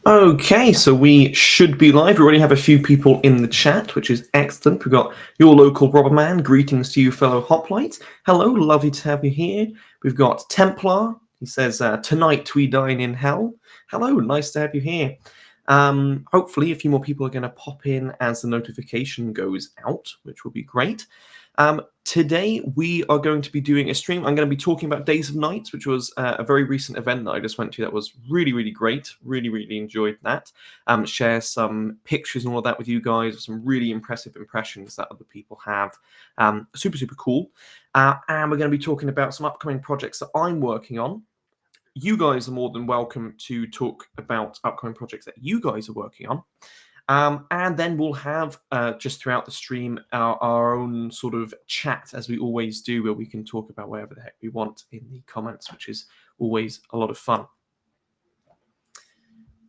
Okay, so we should be live. We already have a few people in the chat, which is excellent. We've got your local Robber Man. Greetings to you, fellow hoplites. Hello, lovely to have you here. We've got Templar. He says, tonight we dine in hell. Hello, nice to have you here. Hopefully, a few more people are going to pop in as the notification goes out, which will be great. Today, we are going to be doing a stream. I'm going to be talking about Days of Night, which was a very recent event that I just went to that was really, really great. Really, really enjoyed that. Share some pictures and all of that with you guys, some really impressive impressions that other people have. Super, super cool. And we're going to be talking about some upcoming projects that I'm working on. You guys are more than welcome to talk about upcoming projects that you guys are working on. And then we'll have, just throughout the stream, our own sort of chat, as we always do, where we can talk about whatever the heck we want in the comments, which is always a lot of fun.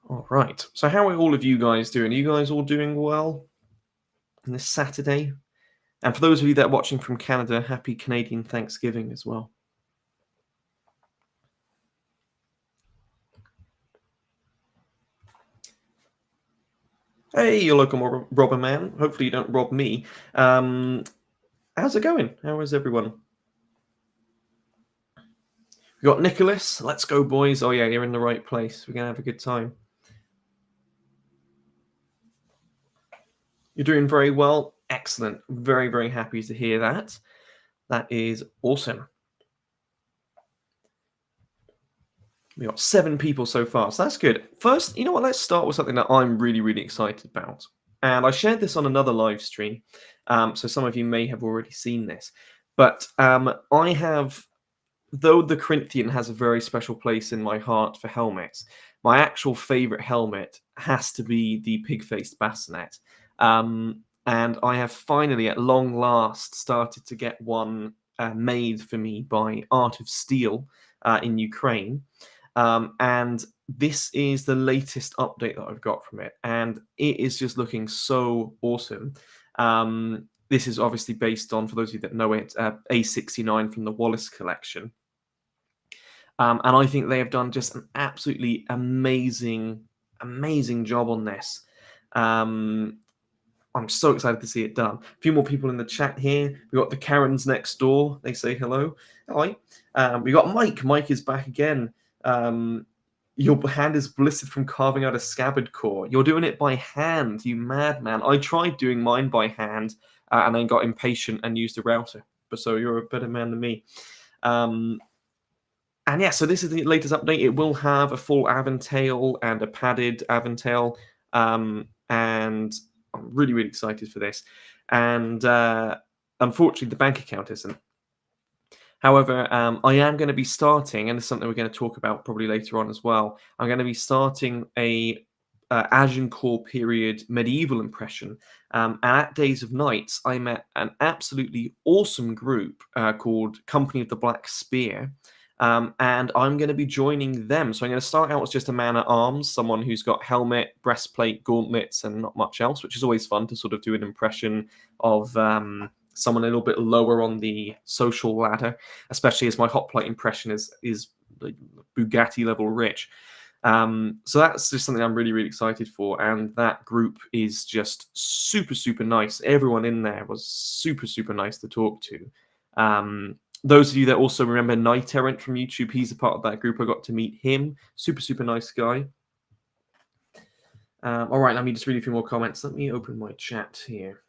All right. So how are all of you guys doing? Are you guys all doing well on this Saturday? And for those of you that are watching from Canada, happy Canadian Thanksgiving as well. Hey, your local robber man. Hopefully you don't rob me. How's it going? How is everyone? We got Nicholas. Let's go, boys. Oh, yeah, you're in the right place. We're going to have a good time. You're doing very well. Excellent. Very, very happy to hear that. That is awesome. We got 7 people so far, so that's good. First, you know what? Let's start with something that I'm really, really excited about. And I shared this on another live stream, so some of you may have already seen this. But I have, though the Corinthian has a very special place in my heart for helmets, my actual favorite helmet has to be the pig-faced bassinet. And I have finally, at long last, started to get one made for me by Art of Steel in Ukraine. And this is the latest update that I've got from it, and it is just looking so awesome. This is obviously based on, for those of you that know it, A69 from the Wallace collection. And I think they have done just an absolutely amazing, amazing job on this. I'm so excited to see it done. A few more people in the chat here. We've got the Karens next door. They say hello. Hi. We got Mike. Mike is back again. Your hand is blistered from carving out a scabbard core. You're doing it by hand, you madman. I tried doing mine by hand and then got impatient and used a router. But so you're a better man than me. And yeah, so this is the latest update. It will have a full Aventail and a padded Aventail. And I'm really, really excited for this. And unfortunately, the bank account isn't. However, I am going to be starting, and it's something we're going to talk about probably later on as well. I'm going to be starting a Agincourt period medieval impression. And at Days of Nights, I met an absolutely awesome group called Company of the Black Spear. And I'm going to be joining them. So I'm going to start out as just a man at arms, someone who's got helmet, breastplate, gauntlets, and not much else, which is always fun to sort of do an impression of someone a little bit lower on the social ladder, especially as my hoplite impression is like Bugatti level rich. So that's just something I'm really, really excited for. And that group is just super, super nice. Everyone in there was super, super nice to talk to. Those of you that also remember Night Errant from YouTube, he's a part of that group. I got to meet him. Super, super nice guy. All right, let me just read a few more comments. Let me open my chat here.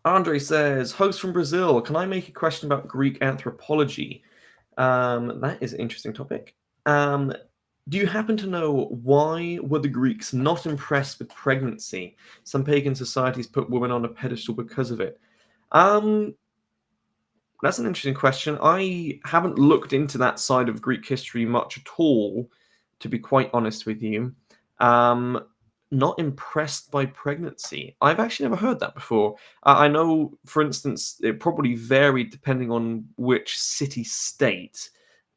Andre says, host from Brazil, can I make a question about Greek anthropology? That is an interesting topic. Do you happen to know why were the Greeks not impressed with pregnancy? Some pagan societies put women on a pedestal because of it. That's an interesting question. I haven't looked into that side of Greek history much at all, to be quite honest with you. Not impressed by pregnancy. I've actually never heard that before. I know, for instance, it probably varied depending on which city-state.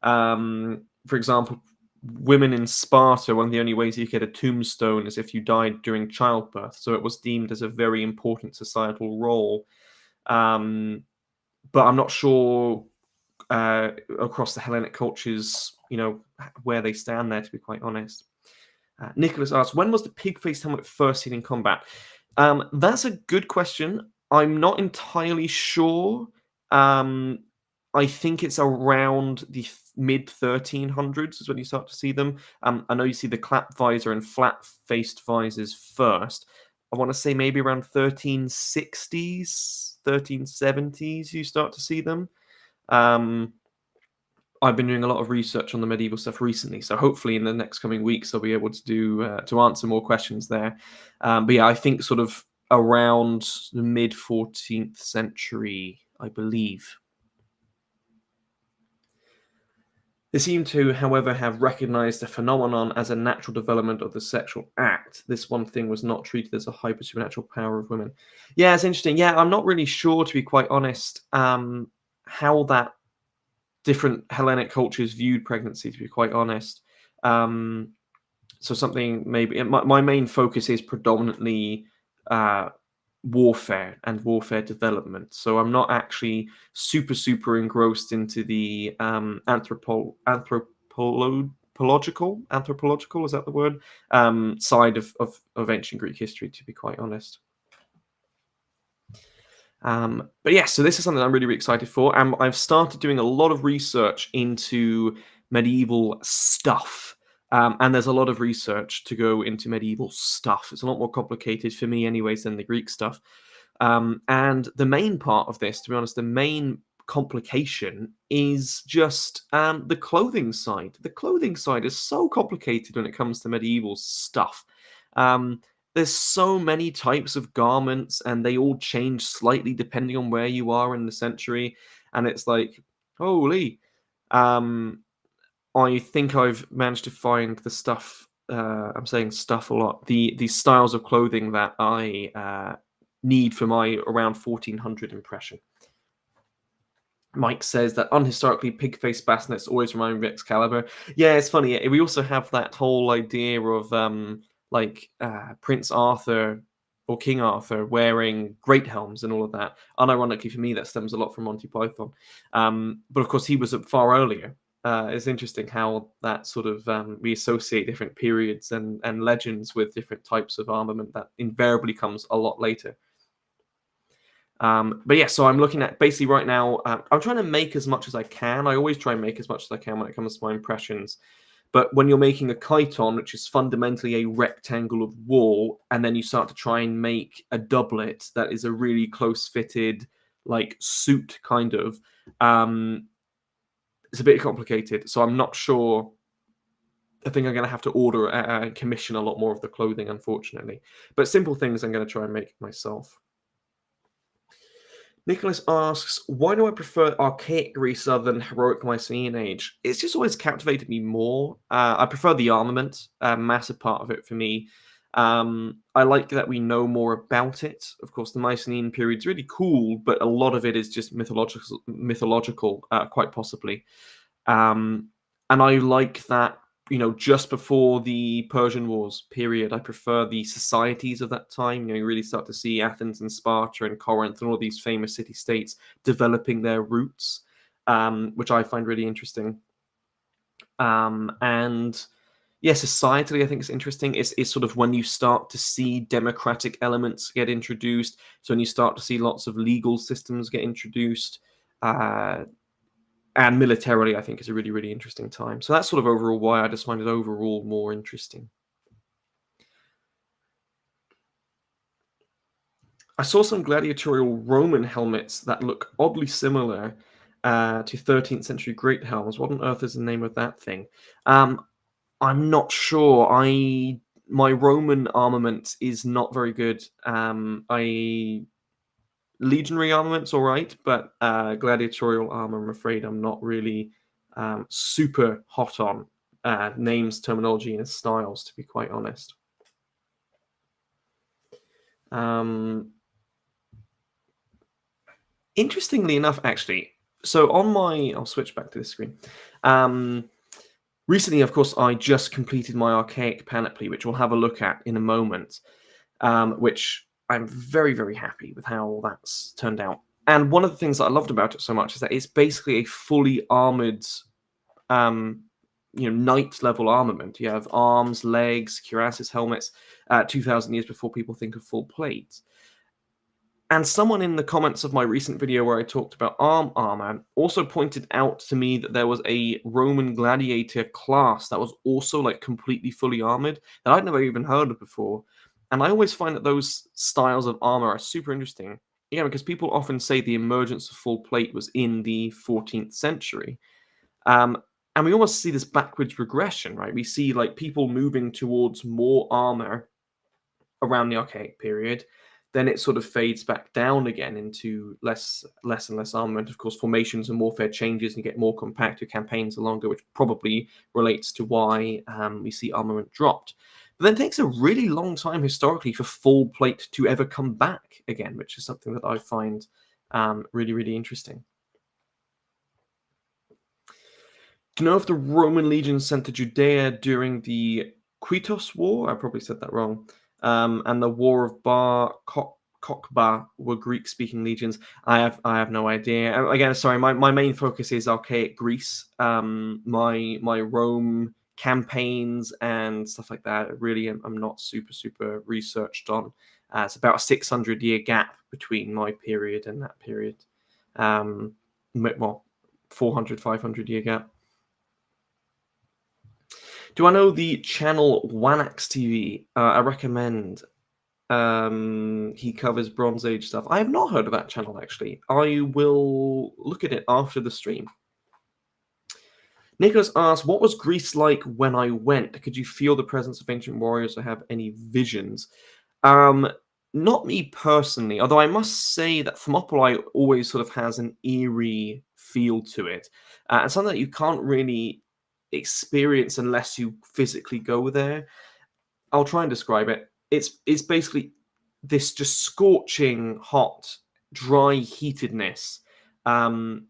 For example, women in Sparta, one of the only ways you get a tombstone is if you died during childbirth. So it was deemed as a very important societal role. But I'm not sure across the Hellenic cultures, where they stand there, to be quite honest. Nicholas asks, when was the pig-faced helmet first seen in combat? That's a good question. I'm not entirely sure. I think it's around the mid 1300s is when you start to see them. I know you see the clap visor and flat-faced visors first. I want to say maybe around 1360s, 1370s you start to see them. I've been doing a lot of research on the medieval stuff recently, so hopefully in the next coming weeks I'll be able to do to answer more questions there. But yeah, I think sort of around the mid 14th century, I believe. They seem to, however, have recognized the phenomenon as a natural development of the sexual act. This one thing was not treated as a hyper supernatural power of women. Yeah, it's interesting. Yeah, I'm not really sure, to be quite honest, how that different Hellenic cultures viewed pregnancy, to be quite honest. So something maybe my main focus is predominantly warfare and warfare development. So I'm not actually super engrossed into the anthropological, is that the word, side of ancient Greek history, to be quite honest. But yeah, so this is something I'm really excited for, and I've started doing a lot of research into medieval stuff. And there's a lot of research to go into medieval stuff. It's a lot more complicated for me anyways than the Greek stuff. And the main part of this, to be honest, the main complication is just the clothing side. The clothing side is so complicated when it comes to medieval stuff. There's so many types of garments, and they all change slightly depending on where you are in the century. And it's like, holy. I think I've managed to find the stuff. I'm saying stuff a lot. The styles of clothing that I need for my around 1400 impression. Mike says that unhistorically, pig-faced bassinets always remind me of Excalibur. Yeah, it's funny. We also have that whole idea of Prince Arthur or King Arthur wearing great helms and all of that. Unironically, for me, that stems a lot from Monty Python. But of course, he was far earlier. It's interesting how that sort of we associate different periods and legends with different types of armament that invariably comes a lot later. But yeah, so I'm looking at basically right now, I'm trying to make as much as I can. I always try and make as much as I can when it comes to my impressions. But when you're making a chiton, which is fundamentally a rectangle of wall, and then you start to try and make a doublet that is a really close-fitted, like, suit, kind of, it's a bit complicated. So I'm not sure. I think I'm going to have to order and commission a lot more of the clothing, unfortunately. But simple things I'm going to try and make myself. Nicholas asks, why do I prefer archaic Greece other than heroic Mycenaean age? It's just always captivated me more. I prefer the armament, a massive part of it for me. I like that we know more about it. Of course, the Mycenaean period is really cool, but a lot of it is just mythological, quite possibly. And I like that, just before the Persian Wars period, I prefer the societies of that time. You really start to see Athens and Sparta and Corinth and all these famous city-states developing their roots, which I find really interesting. And yeah, societally, I think it's interesting. It's sort of when you start to see democratic elements get introduced. So when you start to see lots of legal systems get introduced, and militarily, I think is a really, really interesting time. So that's sort of overall why I just find it overall more interesting. I saw some gladiatorial Roman helmets that look oddly similar to 13th century great helms. What on earth is the name of that thing? I'm not sure. My Roman armament is not very good. Legionary armament's all right, but gladiatorial armor, I'm afraid I'm not really super hot on names, terminology, and styles, to be quite honest. Interestingly enough, actually, so I'll switch back to this screen. Recently, of course, I just completed my archaic panoply, which we'll have a look at in a moment, which I'm very, very happy with how that's turned out. And one of the things that I loved about it so much is that it's basically a fully armored, um, knight level armament. You have arms, legs, cuirasses, helmets. 2,000 years before people think of full plate. And someone in the comments of my recent video where I talked about armor also pointed out to me that there was a Roman gladiator class that was also like completely fully armored that I'd never even heard of before. And I always find that those styles of armor are super interesting. Yeah, because people often say the emergence of full plate was in the 14th century. Um, and we almost see this backwards regression, right? We see like people moving towards more armor around the archaic period. Then it sort of fades back down again into less and less armament. Of course, formations and warfare changes, and you get more compact. Your campaigns are longer, which probably relates to why we see armament dropped. But then it takes a really long time historically for full plate to ever come back again, which is something that I find really, really interesting. Do you know if the Roman legions sent to Judea during the Quitos War? I probably said that wrong. And the War of Bar Kokhba were Greek-speaking legions. I have no idea. Again, sorry, my main focus is archaic Greece. My Rome campaigns and stuff like that. Really, I'm not super researched on. It's about a 600-year gap between my period and that period. Well, 400, 500-year gap. Do I know the channel Wanax TV? I recommend. He covers Bronze Age stuff. I have not heard of that channel actually. I will look at it after the stream. Nicholas asks, "What was Greece like when I went? Could you feel the presence of ancient warriors or have any visions?" Not me personally, although I must say that Thermopylae always sort of has an eerie feel to it, and something that you can't really experience unless you physically go there. I'll try and describe it. It's basically this just scorching hot, dry heatedness, um,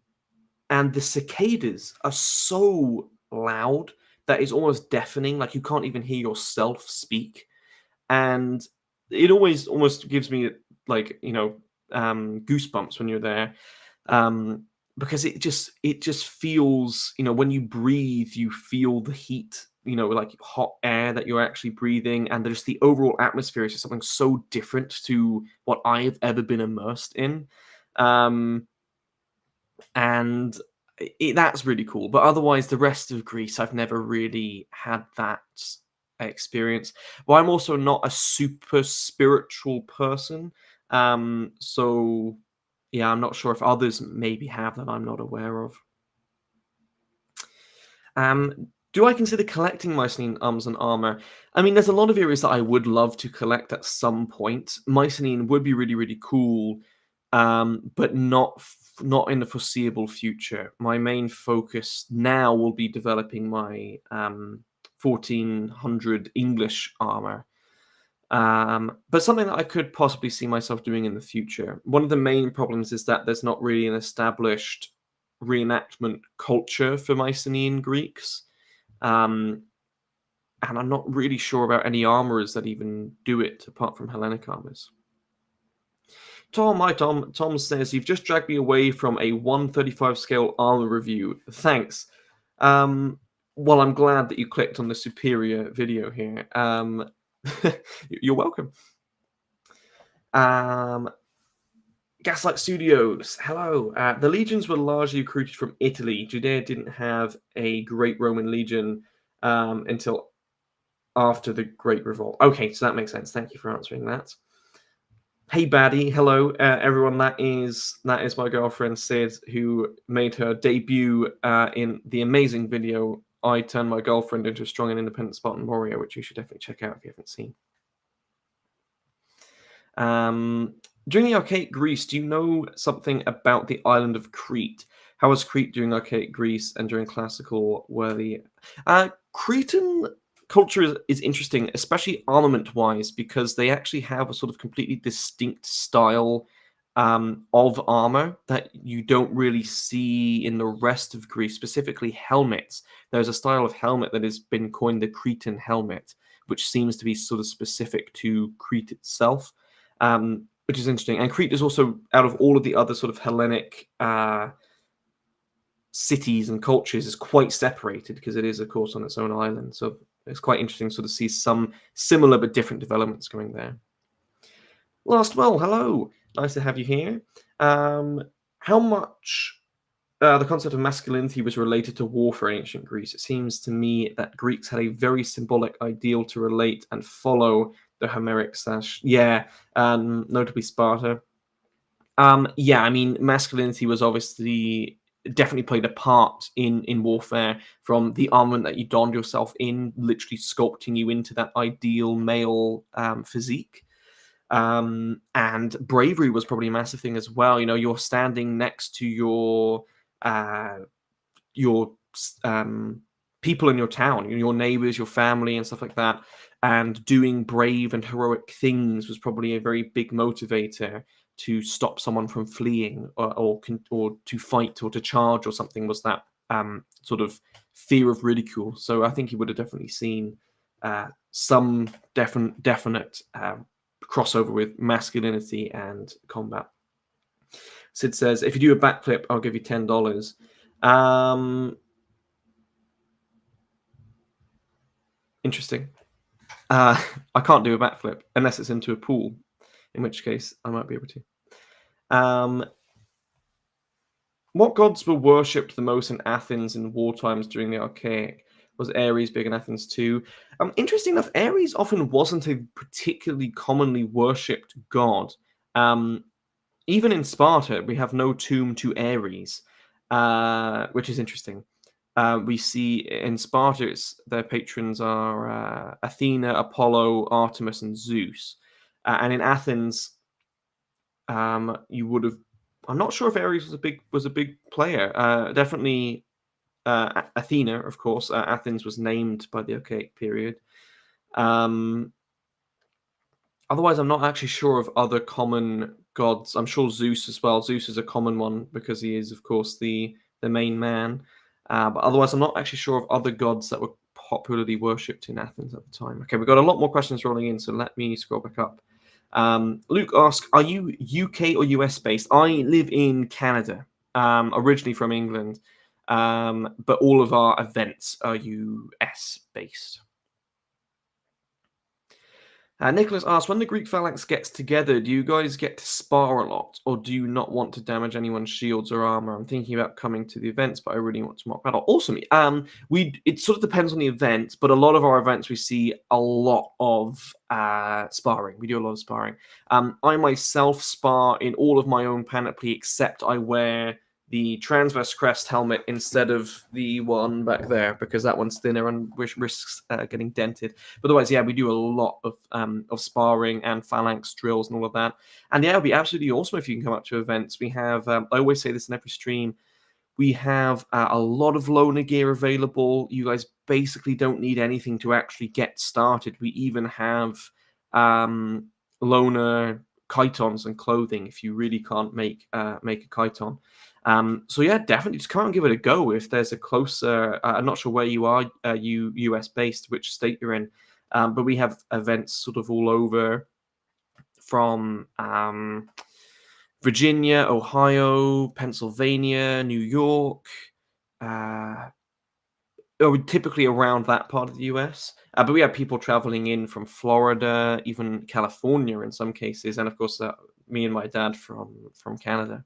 and the cicadas are so loud that it's almost deafening. Like you can't even hear yourself speak, and it always almost gives me like goosebumps when you're there. Because it just feels, when you breathe, you feel the heat, like hot air that you're actually breathing, and just the overall atmosphere is just something so different to what I've ever been immersed in. And that's really cool. But otherwise, the rest of Greece, I've never really had that experience. Well, I'm also not a super spiritual person, so yeah, I'm not sure if others maybe have that I'm not aware of. Do I consider collecting Mycenaean arms and armor? I mean, there's a lot of areas that I would love to collect at some point. Mycenaean would be really, really cool, but not in the foreseeable future. My main focus now will be developing my 1400 English armor. But something that I could possibly see myself doing in the future. One of the main problems is that there's not really an established reenactment culture for Mycenaean Greeks. And I'm not really sure about any armorers that even do it apart from Hellenic armors. Tom says, "You've just dragged me away from a 135 scale armor review. Thanks." Well, I'm glad that you clicked on the superior video here. You're welcome. Gaslight Studios, hello. The legions were largely recruited from Italy. Judea didn't have a great Roman legion until after the Great Revolt. Okay, so that makes sense. Thank you for answering that. Hey, baddie. Hello, everyone. That is my girlfriend Sid, who made her debut in the amazing video "I Turned My Girlfriend into a Strong and Independent Spartan Warrior," which you should definitely check out if you haven't seen. During the archaic Greece, do you know something about the island of Crete? How was Crete during archaic Greece and during classical? Were the Cretan culture is interesting, especially armament-wise, because they actually have a sort of completely distinct style of armor that you don't really see in the rest of Greece, specifically helmets. There's a style of helmet that has been coined the Cretan helmet, which seems to be sort of specific to Crete itself. which is interesting. And Crete is also, out of all of the other sort of Hellenic cities and cultures, is quite separated because it is, of course, on its own island. So it's quite interesting to sort of see some similar but different developments going there. Last well, hello. Nice to have you here. How much the concept of masculinity was related to warfare in ancient Greece? It seems to me that Greeks had a very symbolic ideal to relate and follow the Homeric slash, notably Sparta. Yeah, I mean, masculinity was obviously definitely played a part in warfare, from the armament that you donned yourself in, literally sculpting you into that ideal male physique. And bravery was probably a massive thing as well. You know, you're standing next to uh, your people in your town, your neighbors, your family, and stuff like that. And doing brave and heroic things was probably a very big motivator to stop someone from fleeing, or to fight or to charge or something. Was that sort of fear of ridicule? So I think he would have definitely seen some definite crossover with masculinity and combat. Sid says, if you do a backflip, I'll give you $10. Interesting. I can't do a backflip unless it's into a pool, in which case I might be able to. What gods were worshipped the most in Athens in war times during the Archaic? Was Ares big in Athens too? Interesting enough, Ares often wasn't a particularly commonly worshipped god. Even in Sparta, we have no tomb to Ares, which is interesting. We see in Sparta, their patrons are Athena, Apollo, Artemis, and Zeus. And in Athens, you would have. I'm not sure if Ares was a big player. Definitely Athena, of course. Athens was named by the Archaic period. Otherwise, I'm not actually sure of other common gods. I'm sure Zeus as well. Zeus is a common one because he is, of course, the main man. But otherwise, I'm not actually sure of other gods that were popularly worshipped in Athens at the time. Okay, we've got a lot more questions rolling in, so let me scroll back up. Luke asks, are you UK or US based? I live in Canada, originally from England, but all of our events are US based. Nicholas asks, when the Greek phalanx gets together, do you guys get to spar a lot, or do you not want to damage anyone's shields or armor? I'm thinking about coming to the events, but I really want to mock battle. Awesome. It sort of depends on the event, but a lot of our events we see a lot of sparring. We do a lot of sparring. I myself spar in all of my own panoply, except I wear the transverse crest helmet instead of the one back there, because that one's thinner and risks getting dented. But otherwise, yeah, we do a lot of sparring and phalanx drills and all of that. And yeah, it'd be absolutely awesome if you can come up to events. We have, I always say this in every stream, we have a lot of loner gear available. You guys basically don't need anything to actually get started. We even have loner chitons and clothing if you really can't make a chiton. So yeah, definitely just come out and give it a go. If there's a closer, I'm not sure where you are, US based, which state you're in, but we have events sort of all over, from Virginia, Ohio, Pennsylvania, New York, typically around that part of the US. But we have people traveling in from Florida, even California in some cases, and of course, me and my dad from Canada.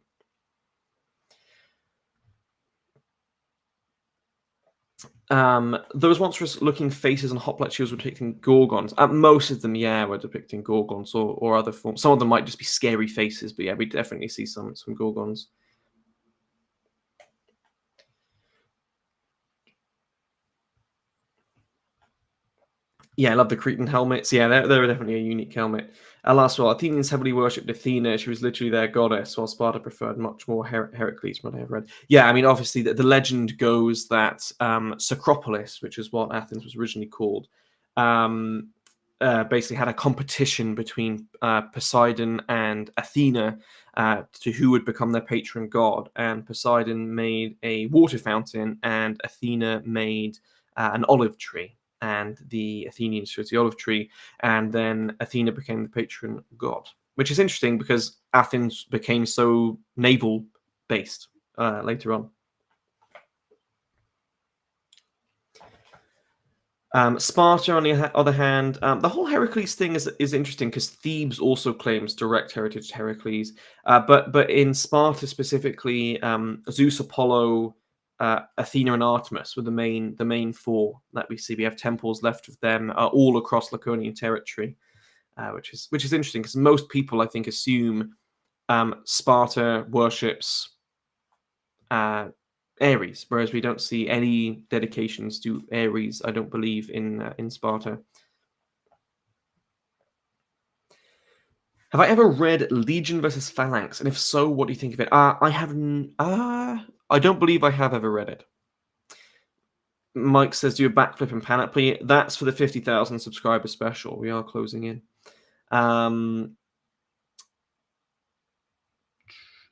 Those monstrous-looking faces on hoplite shields were depicting gorgons. Most of them, yeah, were depicting gorgons or other forms. Some of them might just be scary faces, but yeah, we definitely see some gorgons. Yeah, I love the Cretan helmets. Yeah, they're definitely a unique helmet. Last of all, Athenians heavily worshipped Athena. She was literally their goddess, while Sparta preferred much more Heracles, from what I have read. Yeah, I mean, obviously, the legend goes that Sacropolis, which is what Athens was originally called, basically had a competition between Poseidon and Athena to who would become their patron god. And Poseidon made a water fountain, and Athena made an olive tree. And the Athenians chose the olive tree, and then Athena became the patron god. which is interesting because Athens became so naval based later on. Sparta, on the other hand, the whole Heracles thing is interesting because Thebes also claims direct heritage to Heracles, but in Sparta specifically, Zeus, Apollo, Athena, and Artemis were the main four that we see. We have temples left of them all across Laconian territory, which is interesting because most people, I think, assume Sparta worships Ares, whereas we don't see any dedications to Ares, I don't believe, in Sparta. Have I ever read Legion versus Phalanx? And if so, what do you think of it? I haven't. I don't believe I have ever read it. Mike says, do a backflip and panoply. That's for the 50,000 subscriber special. We are closing in.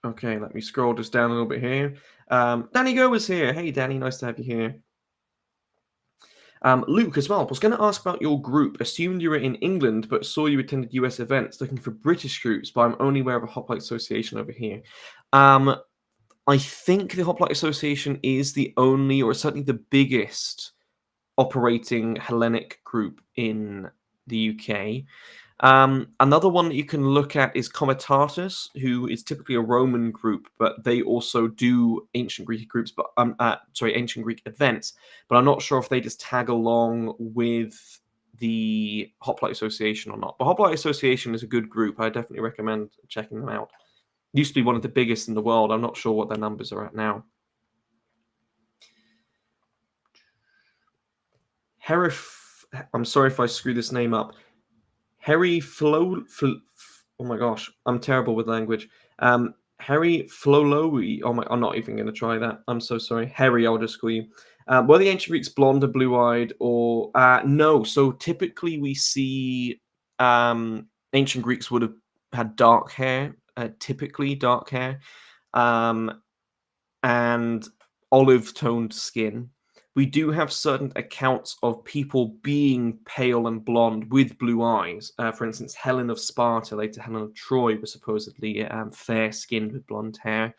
Okay, let me scroll just down a little bit here. Danny Go is here. Hey, Danny, nice to have you here. Luke as well. I was going to ask about your group. Assumed you were in England, but saw you attended US events looking for British groups, but I'm only aware of a Hoplite Association over here. I think the Hoplite Association is the only, or certainly the biggest, operating Hellenic group in the UK. Another one that you can look at is Comitatus, who is typically a Roman group, but they also do ancient Greek groups, but ancient Greek events. But I'm not sure if they just tag along with the Hoplite Association or not. But Hoplite Association is a good group. I definitely recommend checking them out. Used to be one of the biggest in the world. I'm not sure what their numbers are at now. I'm sorry if I screw this name up. Harry Flo. Oh my gosh, I'm terrible with language. Harry Flolowy. Oh my, I'm not even going to try that. I'm so sorry. Harry, I'll just call you. Were the ancient Greeks blonde or blue-eyed, or no? So typically we see ancient Greeks would have had dark hair, typically dark hair, and olive-toned skin. We do have certain accounts of people being pale and blonde with blue eyes. For instance, Helen of Sparta, later Helen of Troy, was supposedly fair-skinned with blonde hair.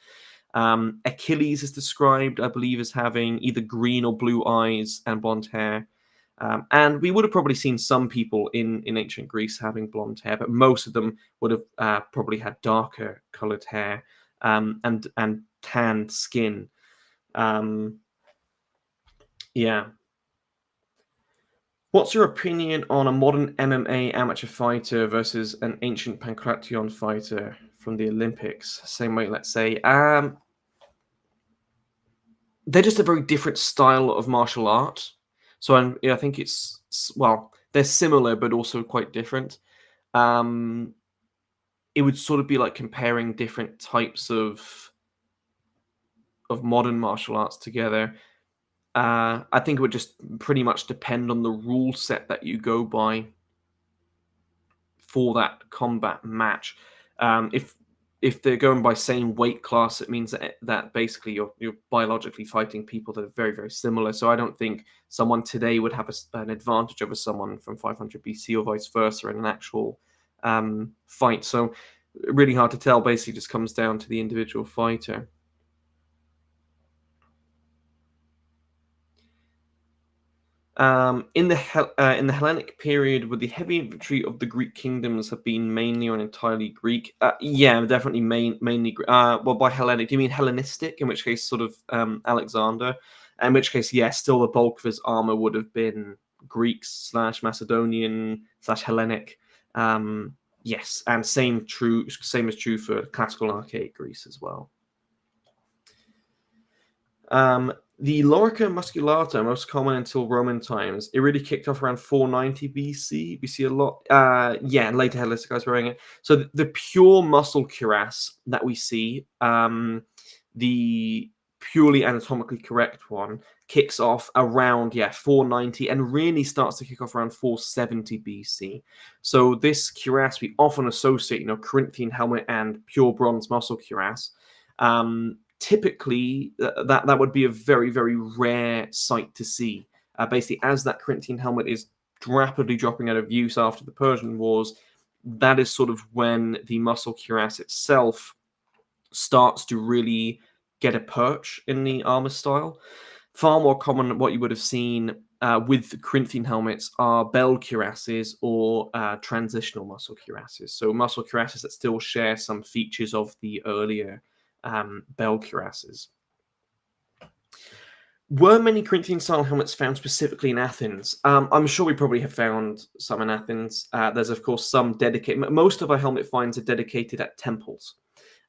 Achilles is described, I believe, as having either green or blue eyes and blonde hair. And we would have probably seen some people in ancient Greece having blonde hair, but most of them would have probably had darker colored hair and tanned skin. Yeah. What's your opinion on a modern MMA amateur fighter versus an ancient Pancration fighter from the Olympics? Same weight, let's say. They're just a very different style of martial art. So I think they're similar, but also quite different. It would sort of be like comparing different types of modern martial arts together. I think it would just pretty much depend on the rule set that you go by for that combat match. If they're going by same weight class, it means that basically you're biologically fighting people that are very, very similar. So I don't think someone today would have an advantage over someone from 500 BC or vice versa in an actual fight. So really hard to tell. Basically, just comes down to the individual fighter. In the Hellenic period, would the heavy infantry of the Greek kingdoms have been mainly or entirely Greek? Yeah, definitely mainly. Well, by Hellenic, do you mean Hellenistic? In which case, sort of Alexander. In which case, yes, still the bulk of his armor would have been Greeks / Macedonian / Hellenic. Yes, and same is true for classical and archaic Greece as well. The Lorica musculata, most common until Roman times. It really kicked off around 490 BC. We see a lot, later Hellenistic guys wearing it. So the pure muscle cuirass that we see, the purely anatomically correct one, kicks off around 490 and really starts to kick off around 470 BC. So this cuirass we often associate, Corinthian helmet and pure bronze muscle cuirass. Typically, that would be a very, very rare sight to see. Basically, as that Corinthian helmet is rapidly dropping out of use after the Persian Wars, that is sort of when the muscle cuirass itself starts to really get a perch in the armor style. Far more common what you would have seen with Corinthian helmets are bell cuirasses or transitional muscle cuirasses. So muscle cuirasses that still share some features of the earlier bell cuirasses. Were many Corinthian style helmets found specifically in Athens? I'm sure we probably have found some in Athens. There's, of course, some dedicated, most of our helmet finds are dedicated at temples.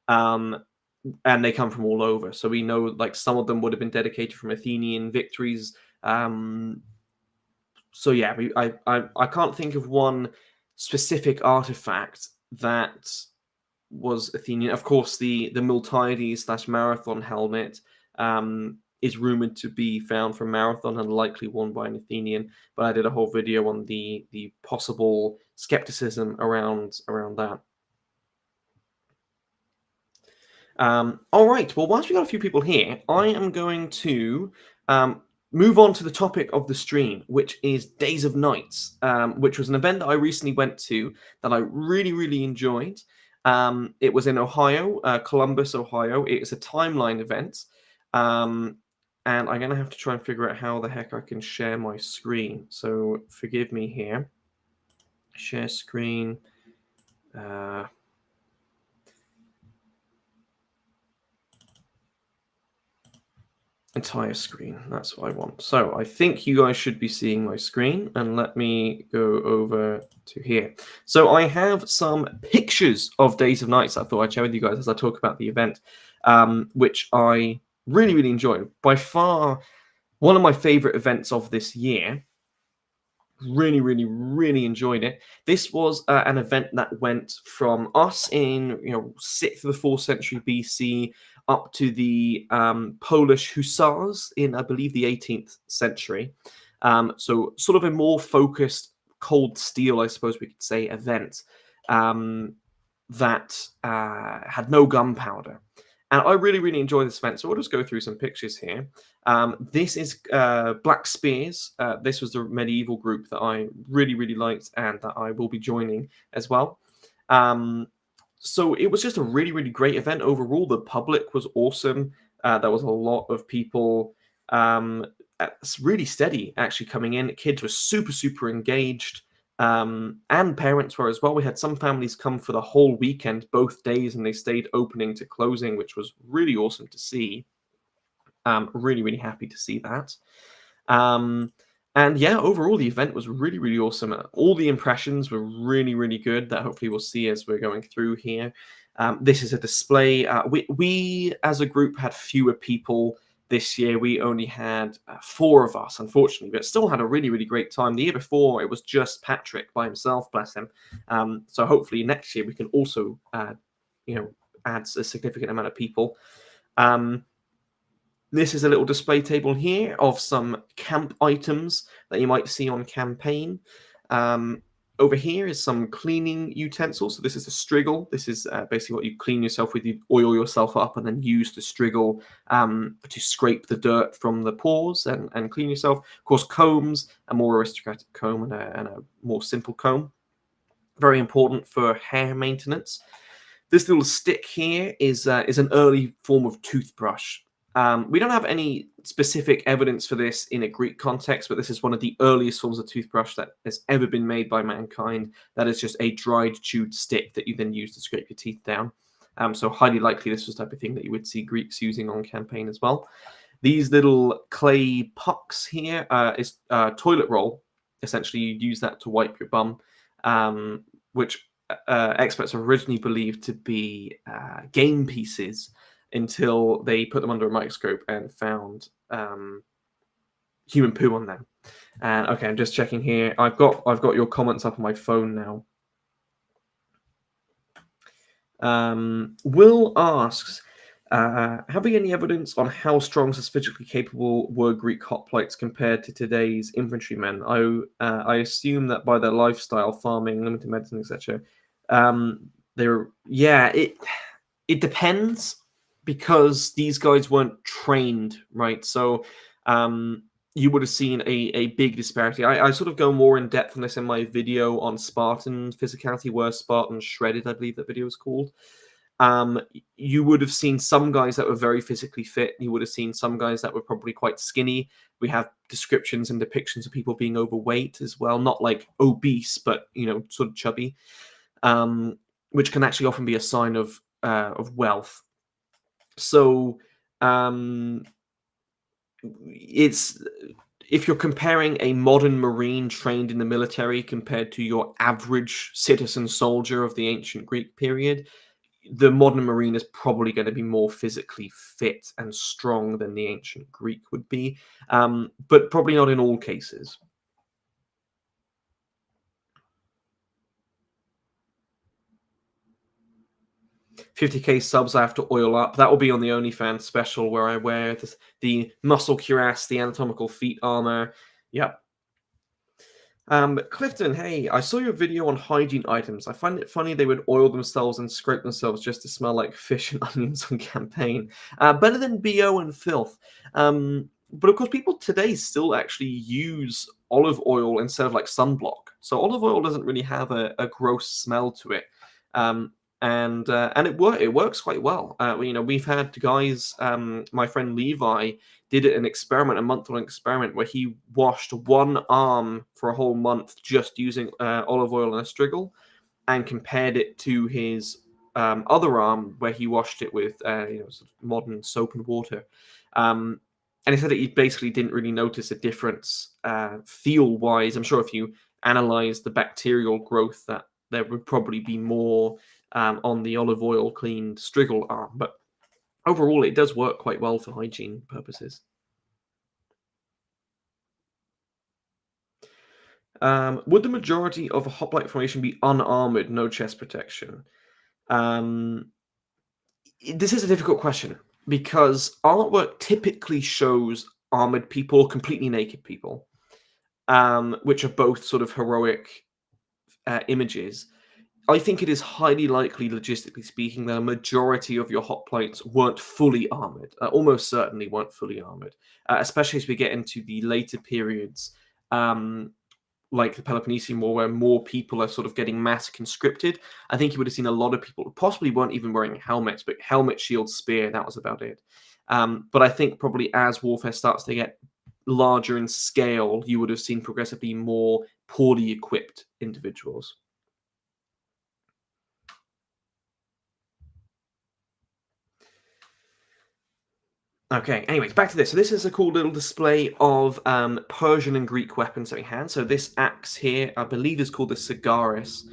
And they come from all over. So we know like some of them would have been dedicated from Athenian victories. So yeah, I can't think of one specific artifact that was Athenian. Of course, the Miltiades / Marathon helmet is rumored to be found from Marathon and likely worn by an Athenian. But I did a whole video on the possible skepticism around that. All right. Well, whilst we got a few people here, I am going to move on to the topic of the stream, which is Days of Nights, which was an event that I recently went to that I really, really enjoyed. It was in Ohio, Columbus, Ohio. It's a timeline event. And I'm going to have to try and figure out how the heck I can share my screen. So forgive me here. Share screen. Entire screen. That's what I want. So I think you guys should be seeing my screen, and let me go over to here. So I have some pictures of Days of Nights I thought I'd share with you guys as I talk about the event, which I really, really enjoyed. By far, one of my favorite events of this year. Really, really, really enjoyed it. This was an event that went from us in 6th to the 4th century BC up to the Polish hussars in, I believe, the 18th century. So sort of a more focused cold steel, I suppose we could say, event that had no gunpowder. And I really, really enjoyed this event. So we'll just go through some pictures here. This is Black Spears. This was the medieval group that I really, really liked and that I will be joining as well. So it was just a really, really great event overall. The public was awesome. There was a lot of people really steady actually coming in. Kids were super, super engaged. And parents were as well. We had some families come for the whole weekend, both days, and they stayed opening to closing, which was really awesome to see. Really, really happy to see that. And yeah, overall, the event was really, really awesome. All the impressions were really, really good that hopefully we'll see as we're going through here. This is a display. We, as a group, had fewer people this year. We only had 4 of us, unfortunately, but still had a really, really great time. The year before, it was just Patrick by himself, bless him. So hopefully next year we can also, add a significant amount of people. This is a little display table here of some camp items that you might see on campaign. Over here is some cleaning utensils. So this is a striggle. This is basically what you clean yourself with. You oil yourself up and then use the striggle to scrape the dirt from the pores and clean yourself. Of course, combs, a more aristocratic comb and a more simple comb. Very important for hair maintenance. This little stick here is an early form of toothbrush. We don't have any specific evidence for this in a Greek context, but this is one of the earliest forms of toothbrush that has ever been made by mankind. That is just a dried, chewed stick that you then use to scrape your teeth down. So highly likely this was the type of thing that you would see Greeks using on campaign as well. These little clay pucks here is toilet roll. Essentially, you use that to wipe your bum, which experts originally believed to be game pieces, until they put them under a microscope and found human poo on them. And okay, I'm just checking here. I've got your comments up on my phone now. Will asks, have we any evidence on how strong as physically capable were Greek hoplites compared to today's infantrymen? I assume that by their lifestyle, farming, limited medicine, etc. It depends, because these guys weren't trained, right? So you would have seen a big disparity. I sort of go more in depth on this in my video on Spartan physicality, where Spartan Shredded, I believe that video is called. You would have seen some guys that were very physically fit. You would have seen some guys that were probably quite skinny. We have descriptions and depictions of people being overweight as well, not like obese, but sort of chubby, which can actually often be a sign of wealth. So it's if you're comparing a modern Marine trained in the military compared to your average citizen soldier of the ancient Greek period, the modern Marine is probably going to be more physically fit and strong than the ancient Greek would be, but probably not in all cases. 50K subs I have to oil up. That will be on the OnlyFans special where I wear the muscle cuirass, the anatomical feet armor. Yep. Clifton, hey, I saw your video on hygiene items. I find it funny they would oil themselves and scrape themselves just to smell like fish and onions on campaign. Better than BO and filth. But of course, people today still actually use olive oil instead of like sunblock. So olive oil doesn't really have a gross smell to it. And it works quite well. We've had guys. My friend Levi did an experiment, a month-long experiment, where he washed one arm for a whole month just using olive oil and a striggle, and compared it to his other arm where he washed it with sort of modern soap and water. And he said that he basically didn't really notice a difference feel-wise. I'm sure if you analyze the bacterial growth, that there would probably be more on the olive oil cleaned striggle arm, but overall it does work quite well for hygiene purposes. Would the majority of a hoplite formation be unarmored, no chest protection? This is a difficult question because artwork typically shows armored people, completely naked people, which are both sort of heroic images. I think it is highly likely, logistically speaking, that a majority of your hoplites weren't fully armored, almost certainly weren't fully armored, especially as we get into the later periods, like the Peloponnesian War, where more people are sort of getting mass conscripted. I think you would have seen a lot of people who possibly weren't even wearing helmets, but helmet, shield, spear, that was about it. But I think probably as warfare starts to get larger in scale, you would have seen progressively more poorly equipped individuals. Okay, anyways, back to this. So this is a cool little display of Persian and Greek weapons that we had. So this axe here, I believe, is called the Sagaris.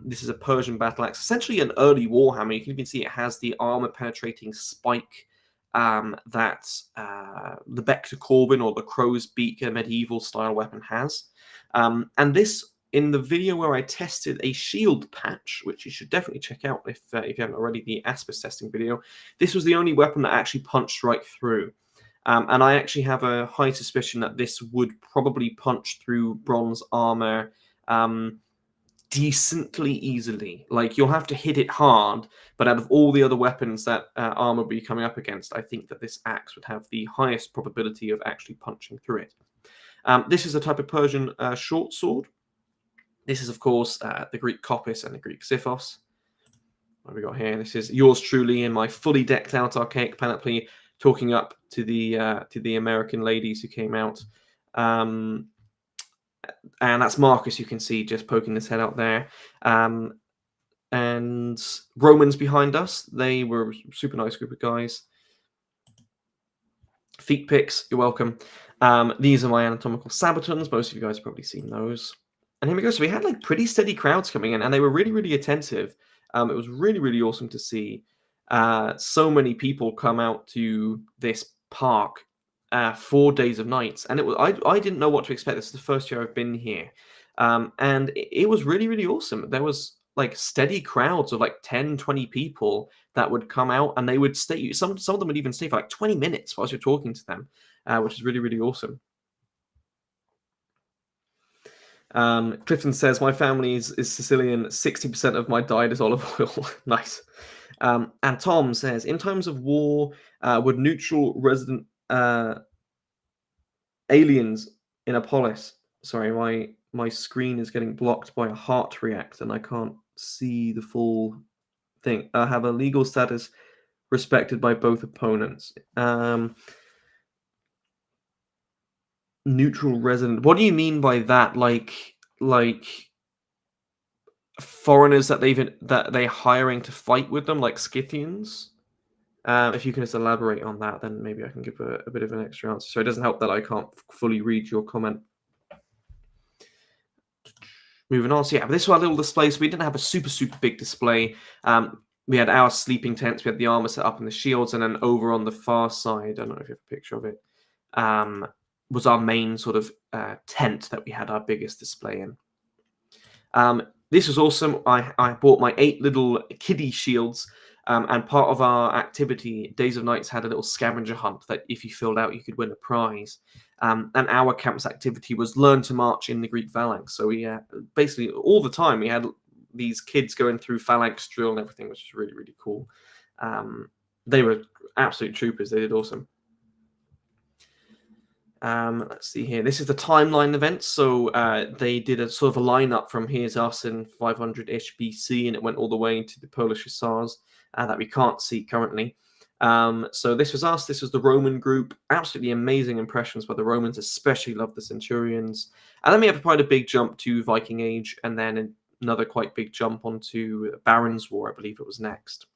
This is a Persian battle axe, essentially an early Warhammer. You can even see it has the armor-penetrating spike that the Bector Corbin or the Crow's Beak, a medieval-style weapon, has. And this, in the video where I tested a shield patch, which you should definitely check out if you haven't already, the Aspis testing video, this was the only weapon that actually punched right through. And I actually have a high suspicion that this would probably punch through bronze armor decently easily. Like, you'll have to hit it hard, but out of all the other weapons that armor will be coming up against, I think that this axe would have the highest probability of actually punching through it. This is a type of Persian short sword. This is, of course, the Greek Kopis and the Greek Xiphos. What have we got here? This is yours truly in my fully decked out archaic panoply, talking up to the American ladies who came out. And that's Marcus, you can see, just poking his head out there. And Romans behind us. They were a super nice group of guys. Feet pics, you're welcome. These are my anatomical sabatons. Most of you guys have probably seen those. And here we go. So we had like pretty steady crowds coming in, and they were really, really attentive. It was really, really awesome to see so many people come out to this park 4 days of nights. And I didn't know what to expect. This is the first year I've been here. And it was really, really awesome. There was like steady crowds of like 10, 20 people that would come out, and they would stay. Some of them would even stay for like 20 minutes whilst you're talking to them, which is really, really awesome. Clifton says, my family is Sicilian. 60% of my diet is olive oil. Nice. And Tom says, in times of war, would neutral resident aliens in a polis. Sorry, my screen is getting blocked by a heart react, and I can't see the full thing. Have a legal status respected by both opponents. Neutral resident. What do you mean by that? Like foreigners that they're hiring to fight with them, like Scythians? If you can just elaborate on that, then maybe I can give a bit of an extra answer. So it doesn't help that I can't fully read your comment. Moving on. So yeah, but this was our little display. So we didn't have a super big display. We had our sleeping tents. We had the armor set up and the shields, and then over on the far side, I don't know if you have a picture of it, was our main sort of tent that we had our biggest display in. This was awesome. I bought my 8 little kiddie shields, and part of our activity, Days of Nights had a little scavenger hunt that if you filled out, you could win a prize. And our camp's activity was learn to march in the Greek phalanx. So we basically all the time we had these kids going through phalanx drill and everything, which was really cool. They were absolute troopers. They did awesome. Let's see here. This is the timeline event. So they did a sort of a lineup from here's us in 500-ish BC, and it went all the way to the Polish Hussars that we can't see currently. So this was us. This was the Roman group. Absolutely amazing impressions by the Romans, especially loved the Centurions. And then we have quite a big jump to Viking Age, and then another quite big jump onto Barons' War, I believe it was next.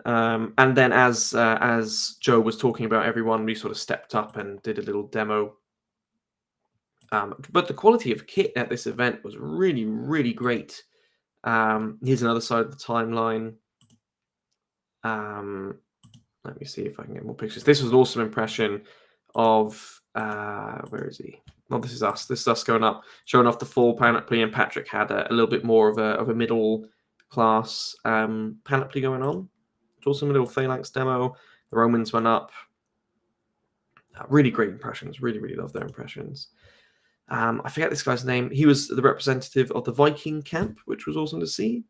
And then as Joe was talking about everyone, we sort of stepped up and did a little demo. But the quality of kit at this event was really great. Here's another side of the timeline. Let me see if I can get more pictures. This was an awesome impression of where is he? Well, this is us. This is us going up, showing off the full panoply, and Patrick had a little bit more of a middle class panoply going on. It's awesome, a little phalanx demo. The Romans went up. Really great impressions. Really love their impressions. I forget this guy's name. He was the representative of the Viking camp, which was awesome to see.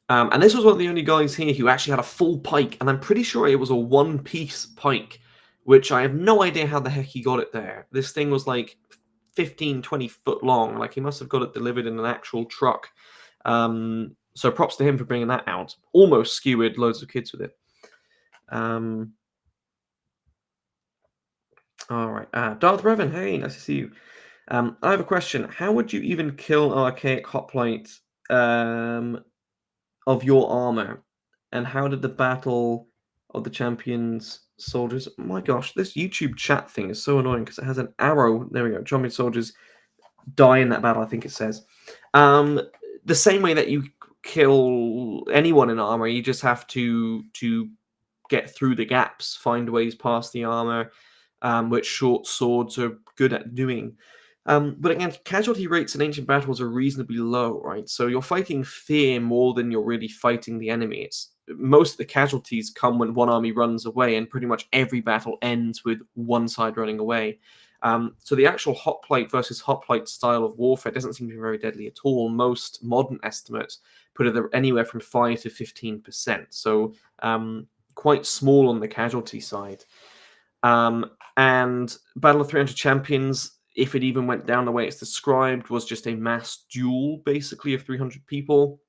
And this was one of the only guys here who actually had a full pike, and I'm pretty sure it was a one-piece pike, which I have no idea how the heck he got it there. This thing was like 15-20 foot long. Like he must have got it delivered in an actual truck. So props to him for bringing that out. Almost skewered loads of kids with it. All right. Darth Revan, hey, nice to see you. I have a question. How would you even kill archaic hoplite of your armor? And how did the Battle of the Champions soldiers... Oh my gosh, this YouTube chat thing is so annoying because it has an arrow. There we go. Champion soldiers die in that battle, I think it says. The same way that you kill anyone in armor, you just have to get through the gaps, find ways past the armor, which short swords are good at doing. But again, casualty rates in ancient battles are reasonably low, right? So you're fighting fear more than you're really fighting the enemy. Most of the casualties come when one army runs away, and pretty much every battle ends with one side running away. So the actual hoplite versus hoplite style of warfare doesn't seem to be very deadly at all. Most modern estimates put it anywhere from 5 to 15%. So quite small on the casualty side. And Battle of 300 Champions, if it even went down the way it's described, was just a mass duel, basically, of 300 people.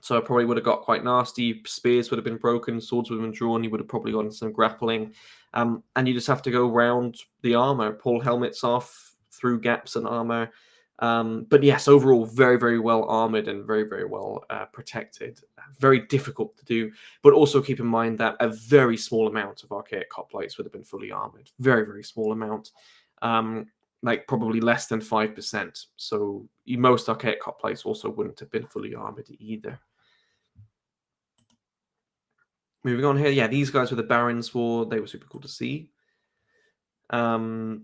So it probably would have got quite nasty. Spears would have been broken, swords would have been drawn, you would have probably gotten some grappling. And you just have to go around the armor, pull helmets off, through gaps in armor. But yes, overall, very well armored and very well protected. Very difficult to do, but also keep in mind that a very small amount of archaic hoplites would have been fully armored. Very small amount. Like probably less than 5%. So most archaic hoplites also wouldn't have been fully armored either. Moving on here, yeah, these guys were the Barons' War. They were super cool to see. And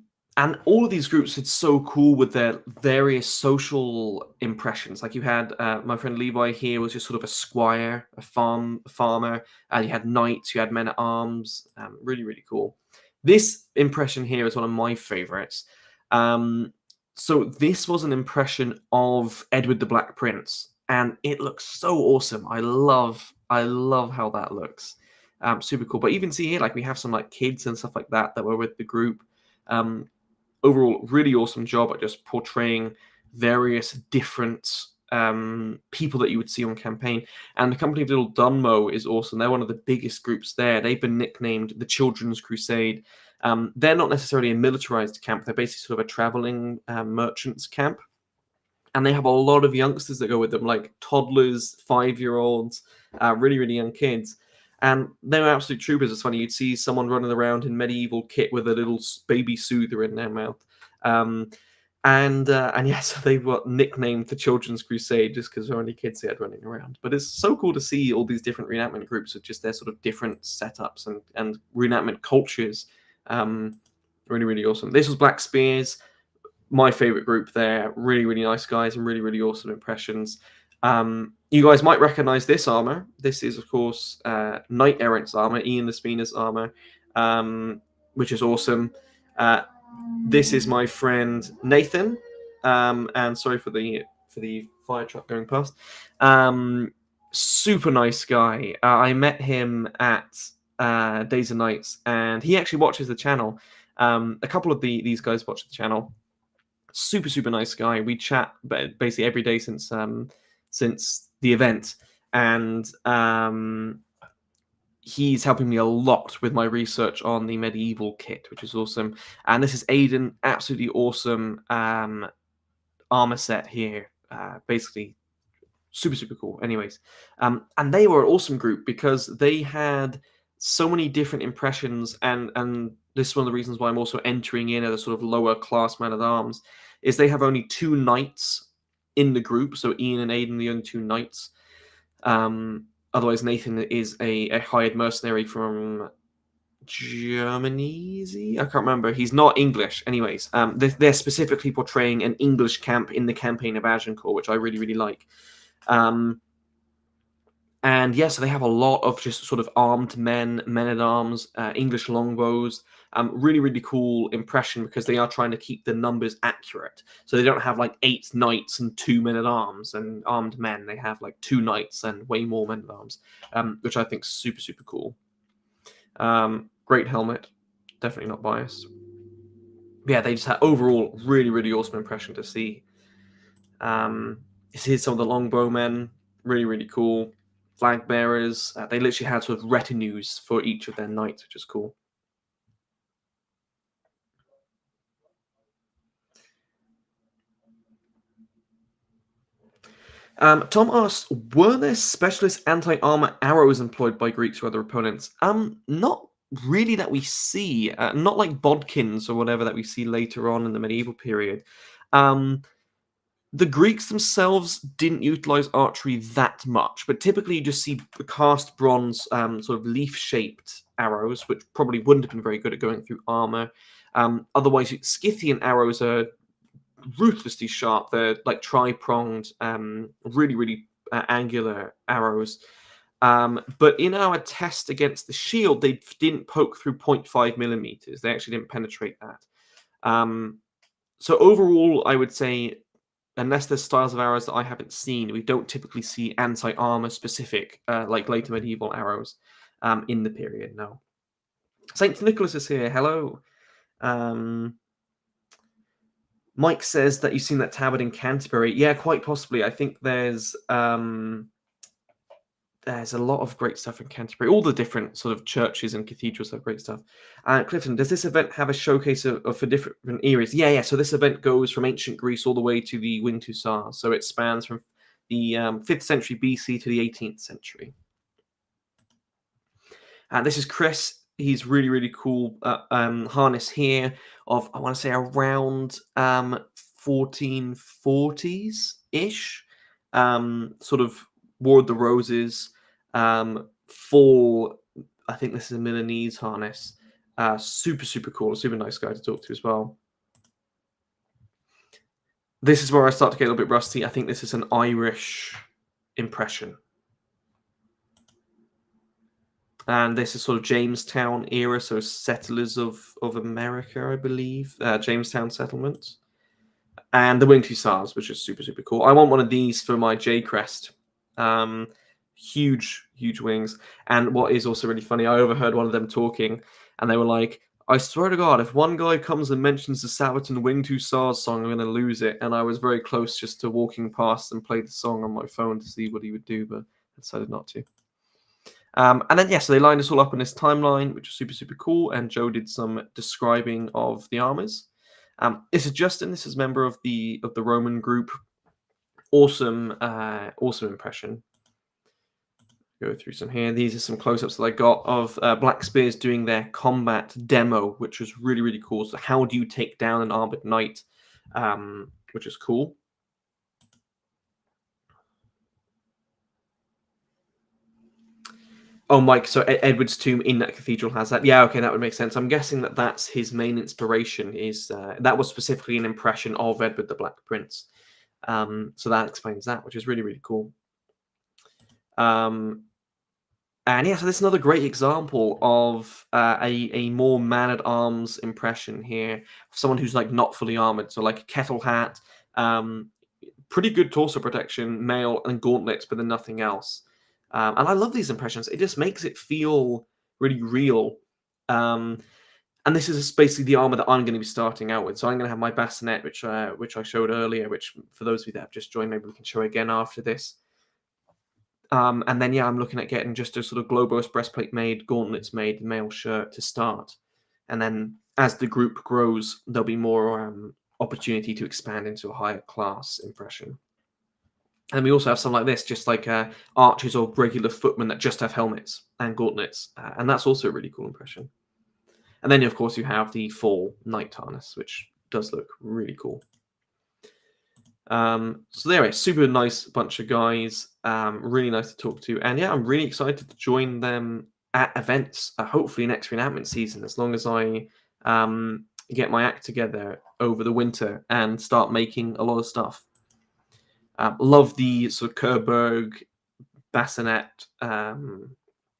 all of these groups are so cool with their various social impressions. Like you had my friend Levi here was just sort of a squire, a farmer. You had knights, you had men-at-arms. Really cool. This impression here is one of my favorites. So this was an impression of Edward the Black Prince, and it looks so awesome. I love how that looks. Super cool. But even see here, like we have some like kids and stuff like that were with the group. Um, Overall, really awesome job at just portraying various different people that you would see on campaign. And the company of Little Dunmo is awesome. They're one of the biggest groups there. They've been nicknamed the Children's Crusade. They're not necessarily a militarized camp. They're basically sort of a traveling merchants camp. And they have a lot of youngsters that go with them, like toddlers, 5-year-olds, really, really young kids. And they're absolute troopers. It's funny, you'd see someone running around in medieval kit with a little baby soother in their mouth. And yeah, so they were nicknamed the Children's Crusade just because there were only kids they had running around. But it's so cool to see all these different reenactment groups with just their sort of different setups and reenactment cultures. Really, really awesome. This was Black Spears, my favorite group there. Really, really nice guys and really, really awesome impressions. You guys might recognize this armor. This is, of course, Knight Errant's armor, Ian the Spina's armor, which is awesome. This is my friend Nathan, and sorry for the fire truck going past. Super nice guy. I met him at Days and Nights, and he actually watches the channel. A couple of these guys watch the channel. Super, super nice guy. We chat basically every day since the event, and he's helping me a lot with my research on the medieval kit, which is awesome. And this is Aiden, absolutely awesome armor set here. Basically, super, super cool. Anyways, and they were an awesome group because they had so many different impressions, and this is one of the reasons why I'm also entering in at a sort of lower class man at arms, is they have only 2 knights in the group, so Ian and Aiden, the only 2 knights. Otherwise, Nathan is a hired mercenary from Germany. I can't remember. He's not English. Anyways, they're specifically portraying an English camp in the campaign of Agincourt, which I really, really like. And yeah, so they have a lot of just sort of armed men at arms, English longbows. Really, really cool impression because they are trying to keep the numbers accurate. So they don't have like 8 knights and 2 men at arms and armed men. They have like 2 knights and way more men at arms, which I think is super, super cool. Great helmet. Definitely not biased. But yeah, they just had overall really, really awesome impression to see. Here's some of the longbowmen. Really, really cool. Flag bearers. They literally had sort of retinues for each of their knights, which is cool. Tom asks, were there specialist anti-armor arrows employed by Greeks or other opponents? Not really that we see. Not like bodkins or whatever that we see later on in the medieval period. The Greeks themselves didn't utilize archery that much, but typically you just see cast bronze sort of leaf-shaped arrows, which probably wouldn't have been very good at going through armor. Otherwise, Scythian arrows are ruthlessly sharp. They're like tri-pronged, really, really angular arrows. But in our test against the shield, they didn't poke through 0.5 millimeters. They actually didn't penetrate that. So overall, I would say, unless there's styles of arrows that I haven't seen, we don't typically see anti-armor specific, like later medieval arrows in the period, no. St. Nicholas is here, hello. Mike says that you've seen that tabard in Canterbury. Yeah, quite possibly. I think there's a lot of great stuff in Canterbury. All the different sort of churches and cathedrals have great stuff. Clifton, does this event have a showcase of for different eras? Yeah. So this event goes from ancient Greece all the way to the Wind Hussars. So it spans from the 5th century BC to the 18th century. This is Chris. He's really, really cool harness here of, I want to say, around 1440s-ish. Sort of War of the Roses. Full, I think this is a Milanese harness. Super, super cool. Super nice guy to talk to as well. This is where I start to get a little bit rusty. I think this is an Irish impression. And this is sort of Jamestown era, so settlers of America, I believe. Jamestown settlements. And the Winged Hussars, which is super, super cool. I want one of these for my J Crest. huge wings. And what is also really funny, I overheard one of them talking, and they were like, "I swear to God, if one guy comes and mentions the Sabaton Winged Hussars song, I'm going to lose it." And I was very close just to walking past and play the song on my phone to see what he would do, but I decided not to. And then, yeah, so they lined us all up in this timeline, which was super cool. And Joe did some describing of the armors. This is Justin. This is a member of the Roman group. Awesome impression. Go through some here. These are some close-ups that I got of Black Spears doing their combat demo, which was really cool. So how do you take down an armored knight, which is cool. Oh, Mike, so Edward's tomb in that cathedral has that. Yeah, okay, that would make sense. I'm guessing that that's his main inspiration. Is that was specifically an impression of Edward the Black Prince. So that explains that, which is really cool. And yeah, so this is another great example of a more man-at-arms impression here. Someone who's like not fully armored, so like a kettle hat, pretty good torso protection, mail, and gauntlets, but then nothing else. And I love these impressions. It just makes it feel really real. And this is basically the armor that I'm going to be starting out with. So I'm going to have my bassinet, which I showed earlier, which for those of you that have just joined, maybe we can show again after this. And then, yeah, I'm looking at getting just a sort of Globos breastplate made, gauntlets made, mail shirt to start. And then as the group grows, there'll be more opportunity to expand into a higher class impression. And we also have something like this, just like archers or regular footmen that just have helmets and gauntlets. And that's also a really cool impression. And then, of course, you have the full knight harness, which does look really cool. So there, a super nice bunch of guys, really nice to talk to. And yeah, I'm really excited to join them at events, hopefully next reenactment season, as long as I get my act together over the winter and start making a lot of stuff. Love the sort of Kerberg bassinet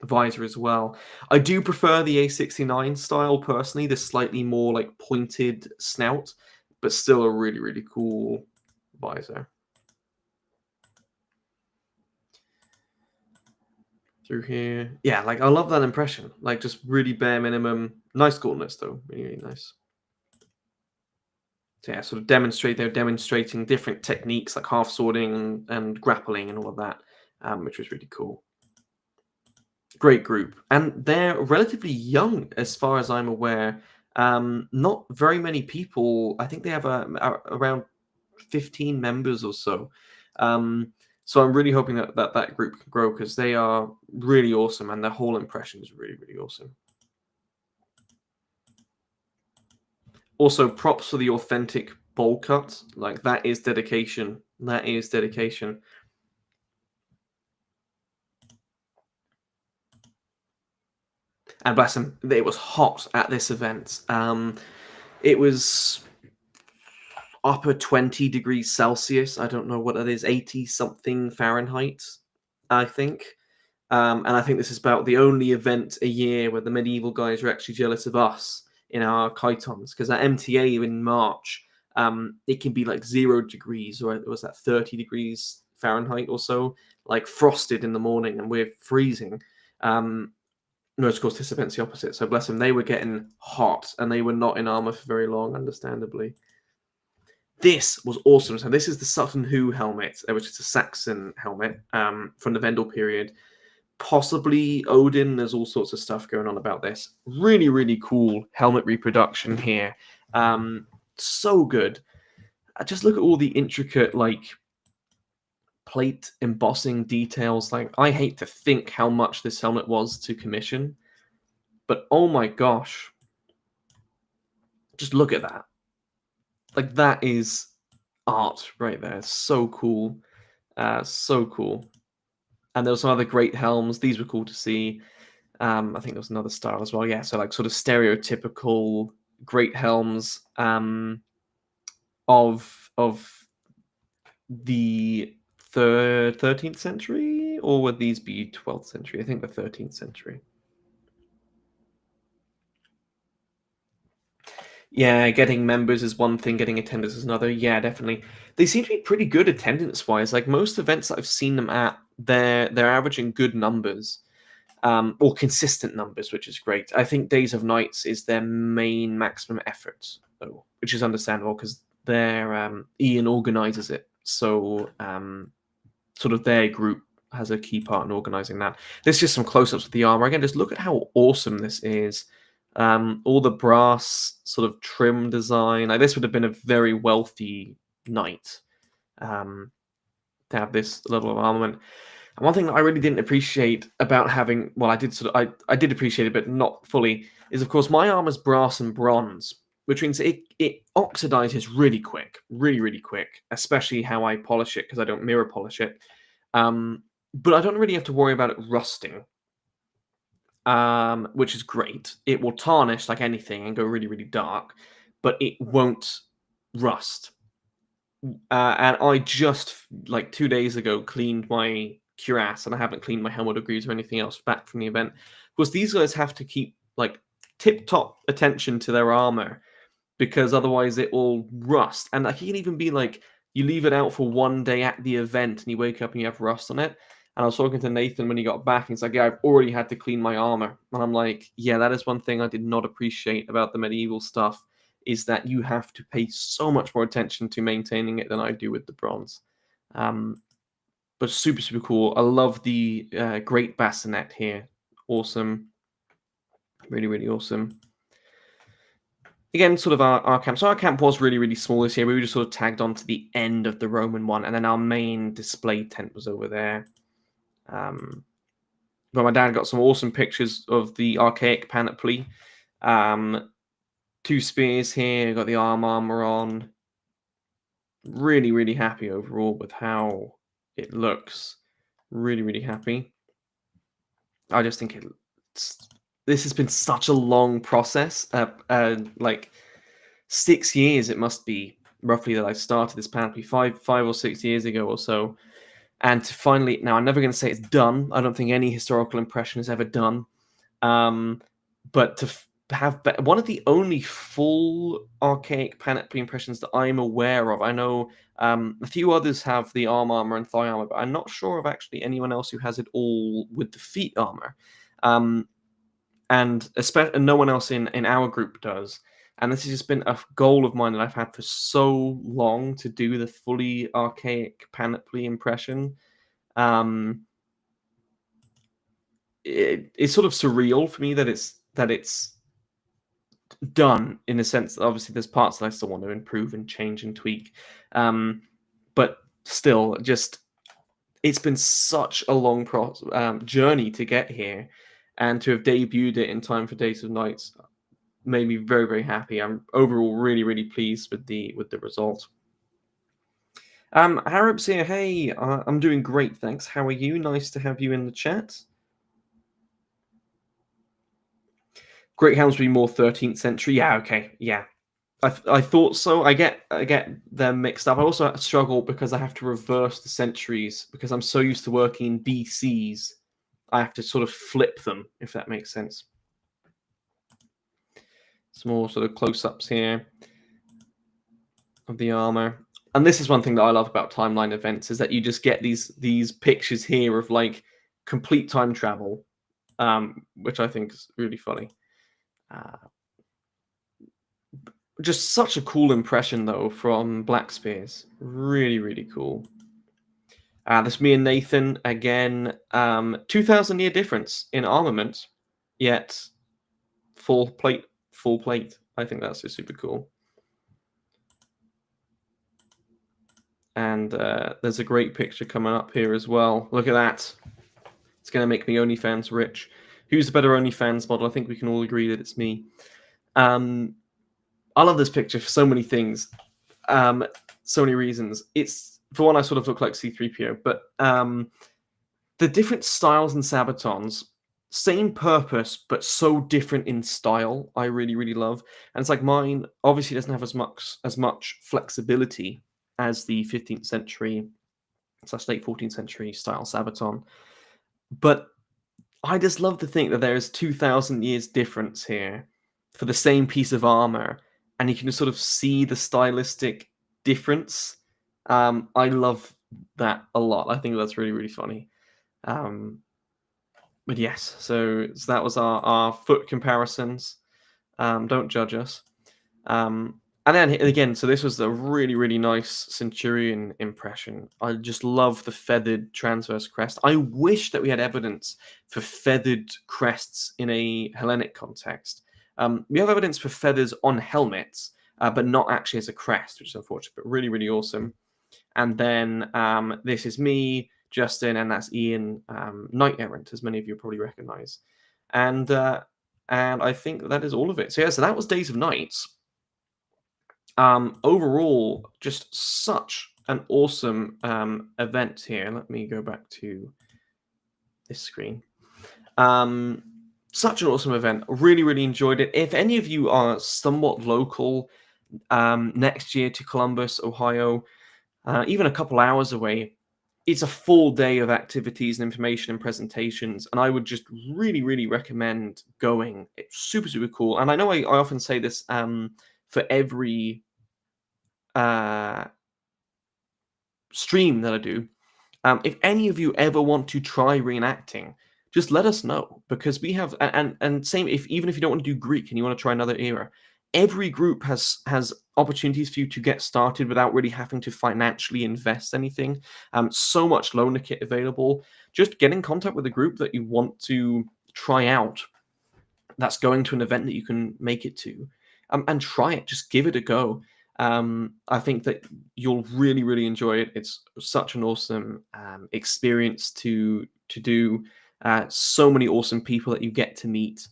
visor as well. I do prefer the A69 style personally, the slightly more like pointed snout, but still a really cool visor. Through here, yeah, like I love that impression. Like just really bare minimum. Nice gauntlets though, really nice. So yeah, sort of they're demonstrating different techniques like half swording and grappling and all of that, which was really cool. Great group, and they're relatively young as far as I'm aware. Not very many people. I think they have around 15 members or so. So I'm really hoping that group can grow because they are really awesome and their whole impression is really awesome. Also, props for the authentic bowl cut. Like that is dedication. That is dedication. And bless him, it was hot at this event. It was upper 20 degrees Celsius. I don't know what that is, 80 something Fahrenheit, I think. And I think this is about the only event a year where the medieval guys are actually jealous of us in our chitons. Because at MTA in March, it can be like 0 degrees, or was that 30 degrees Fahrenheit or so, like frosted in the morning, and we're freezing. No, of course, this event's the opposite. So bless them, they were getting hot, and they were not in armor for very long, understandably. This was awesome. So this is the Sutton Hoo helmet, which is a Saxon helmet from the Vendel period. Possibly Odin. There's all sorts of stuff going on about this. Really cool helmet reproduction here. So good. Just look at all the intricate like plate embossing details. Like I hate to think how much this helmet was to commission, but oh my gosh, just look at that. Like that is art right there. So cool. So cool. And there were some other great helms. These were cool to see. I think there was another style as well. Yeah, so like sort of stereotypical great helms of the 13th century, or would these be 12th century? I think the 13th century. Yeah, getting members is one thing, getting attendance is another. Yeah, definitely. They seem to be pretty good attendance-wise. Like most events that I've seen them at they're averaging good numbers, or consistent numbers, which is great. I think Days of Nights is their main maximum effort, though, which is understandable because their Ian organizes it. So sort of their group has a key part in organizing that. There's just some close-ups of the armor. Again, just look at how awesome this is. All the brass sort of trim design. Like, this would have been a very wealthy knight to have this level of armament. And one thing that I really didn't appreciate about having, well, I did appreciate it, but not fully, is of course my armor's brass and bronze, which means it oxidizes really quick, really quick, especially how I polish it because I don't mirror polish it. But I don't really have to worry about it rusting, which is great. It will tarnish like anything and go really dark, but it won't rust. And I just like 2 days ago cleaned my cuirass, and I haven't cleaned my helmet or greaves or anything else back from the event, because these guys have to keep like tip-top attention to their armor, because otherwise it will rust. And like, it can even be like you leave it out for 1 day at the event and you wake up and you have rust on it. And I was talking to Nathan when he got back, and he's like, yeah, I've already had to clean my armor. And I'm like, yeah, that is one thing I did not appreciate about the medieval stuff, is that you have to pay so much more attention to maintaining it than I do with the bronze. But super cool. I love the great bassinet here. Awesome. Really awesome. Again, sort of our camp. So our camp was really small this year. We were just sort of tagged on to the end of the Roman one, and then our main display tent was over there. But my dad got some awesome pictures of the archaic panoply. 2 spears here, got the armor on. Really happy overall with how it looks. Really happy. I just think this has been such a long process. Like 6 years it must be roughly that I started this panoply, 5 or 6 years ago or so. And to finally, now I'm never going to say it's done. I don't think any historical impression is ever done. But to have one of the only full archaic panoply impressions that I'm aware of. I know a few others have the arm armor and thigh armor, but I'm not sure of actually anyone else who has it all with the feet armor. And no one else in our group does. And this has just been a goal of mine that I've had for so long, to do the fully archaic panoply impression. It's sort of surreal for me that it's done, in a sense that obviously there's parts that I still want to improve and change and tweak. But still, just it's been such a long journey to get here, and to have debuted it in time for Days of Nights made me very happy. I'm overall really pleased with the result. Arab's here. Hey, I'm doing great, thanks. How are you? Nice to have you in the chat. Great Helms would be more 13th century. Yeah, okay, yeah. I thought so. I get them mixed up. I also struggle because I have to reverse the centuries, because I'm so used to working in BCs. I have to sort of flip them, if that makes sense. Some more sort of close-ups here of the armor. And this is one thing that I love about timeline events, is that you just get these pictures here of like complete time travel, which I think is really funny. Just such a cool impression though from Black Spears. Really cool. This me and Nathan again. 2,000 year difference in armament, yet full plate. I think that's just super cool. And there's a great picture coming up here as well. Look at that. It's going to make me OnlyFans rich. Who's the better OnlyFans model? I think we can all agree that it's me. I love this picture for so many things. So many reasons. It's, for one, I sort of look like C-3PO, but the different styles and Sabatons, same purpose, but so different in style, I really love. And it's like mine obviously doesn't have as much flexibility as the 15th century / late 14th century style Sabaton. But I just love to think that there is 2,000 years difference here for the same piece of armor, and you can just sort of see the stylistic difference. I love that a lot. I think that's really funny. Um, but yes, so that was our foot comparisons. Don't judge us. And then again, so this was a really, really nice Centurion impression. I just love the feathered transverse crest. I wish that we had evidence for feathered crests in a Hellenic context. We have evidence for feathers on helmets, but not actually as a crest, which is unfortunate, but really, really awesome. And then this is me, Justin, and that's Ian, Knight Errant, as many of you probably recognize. And I think that is all of it. So yeah, so that was Days of Nights. Overall, just such an awesome event here. Let me go back to this screen. Such an awesome event. Really, really enjoyed it. If any of you are somewhat local next year to Columbus, Ohio, even a couple hours away, it's a full day of activities and information and presentations, and I would just really, really recommend going. It's super, super cool. And I know I often say this for every uh, stream that I do. If any of you ever want to try reenacting, just let us know, because we have and same, if even if you don't want to do Greek and you want to try another era, every group has opportunities for you to get started without really having to financially invest anything. So much loaner kit available. Just get in contact with a group that you want to try out, that's going to an event that you can make it to, and try it. Just give it a go. I think that you'll really, really enjoy it. It's such an awesome experience to do. So many awesome people that you get to meet.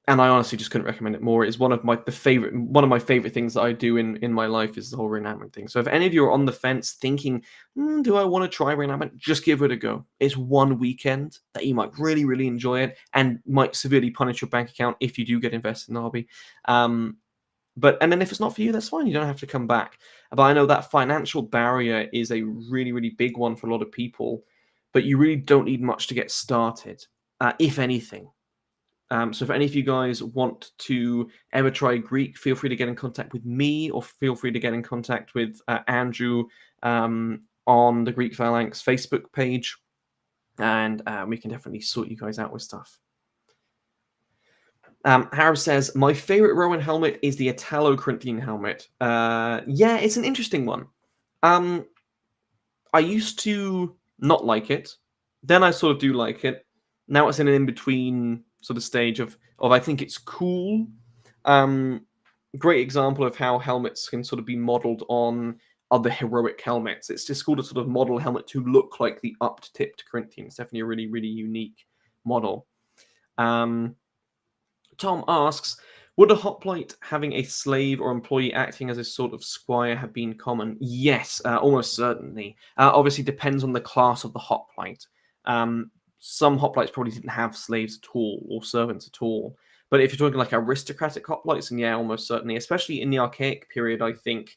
And I honestly just couldn't recommend it more. It's one of my favorite things that I do in my life is the whole reenactment thing. So if any of you are on the fence thinking, do I want to try reenactment? Just give it a go. It's one weekend that you might really, really enjoy it, and might severely punish your bank account if you do get invested in the hobby. And then if it's not for you, that's fine. You don't have to come back. But I know that financial barrier is a really, really big one for a lot of people. But you really don't need much to get started, if anything. So if any of you guys want to ever try Greek, feel free to get in contact with me, or feel free to get in contact with Andrew on the Greek Phalanx Facebook page, and we can definitely sort you guys out with stuff. Harris says, my favorite Rowan helmet is the Italo-Corinthian helmet. Yeah, it's an interesting one. I used to not like it. Then I sort of do like it. Now it's in an in-between sort of stage of I think it's cool. Great example of how helmets can sort of be modeled on other heroic helmets. It's just called a sort of model helmet to look like the up-tipped Corinthian. It's definitely a really, really unique model. Tom asks, would a hoplite having a slave or employee acting as a sort of squire have been common? Yes, almost certainly. Obviously, depends on the class of the hoplite. Some hoplites probably didn't have slaves at all or servants at all. But if you're talking like aristocratic hoplites, then yeah, almost certainly. Especially in the archaic period, I think,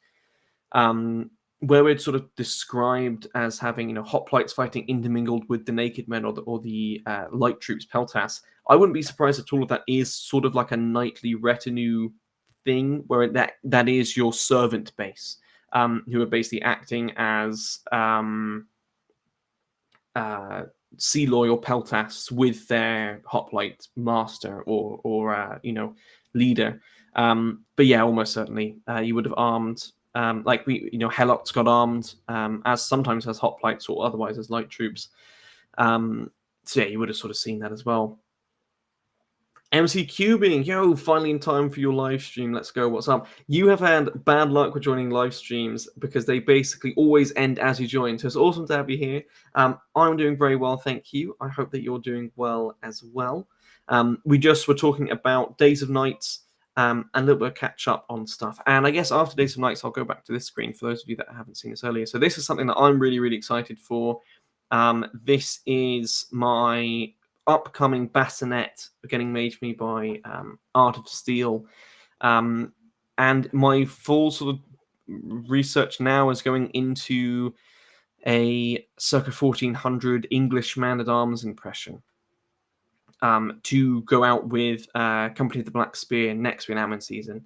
where we're sort of described as having, hoplites fighting intermingled with the naked men or the light troops, peltas. I wouldn't be surprised at all if that is sort of like a knightly retinue thing, where that is your servant base, who are basically acting as sea loyal peltas with their hoplite master or leader. But yeah, almost certainly you would have armed. Like Helots got armed as sometimes as hoplites or otherwise as light troops. So yeah, you would have sort of seen that as well. MC Cubing, yo, finally in time for your live stream. Let's go. What's up? You have had bad luck with joining live streams because they basically always end as you join. So it's awesome to have you here. I'm doing very well, thank you. I hope that you're doing well as well. We just were talking about Days of Nights and a little bit of catch up on stuff. And I guess after Days of Nights, I'll go back to this screen for those of you that haven't seen this earlier. So this is something that I'm really, really excited for. This is my upcoming bassinet getting made for me by Art of Steel, and my full sort of research now is going into a circa 1400 English man-at-arms impression to go out with Company of the Black Spear next reenactment season,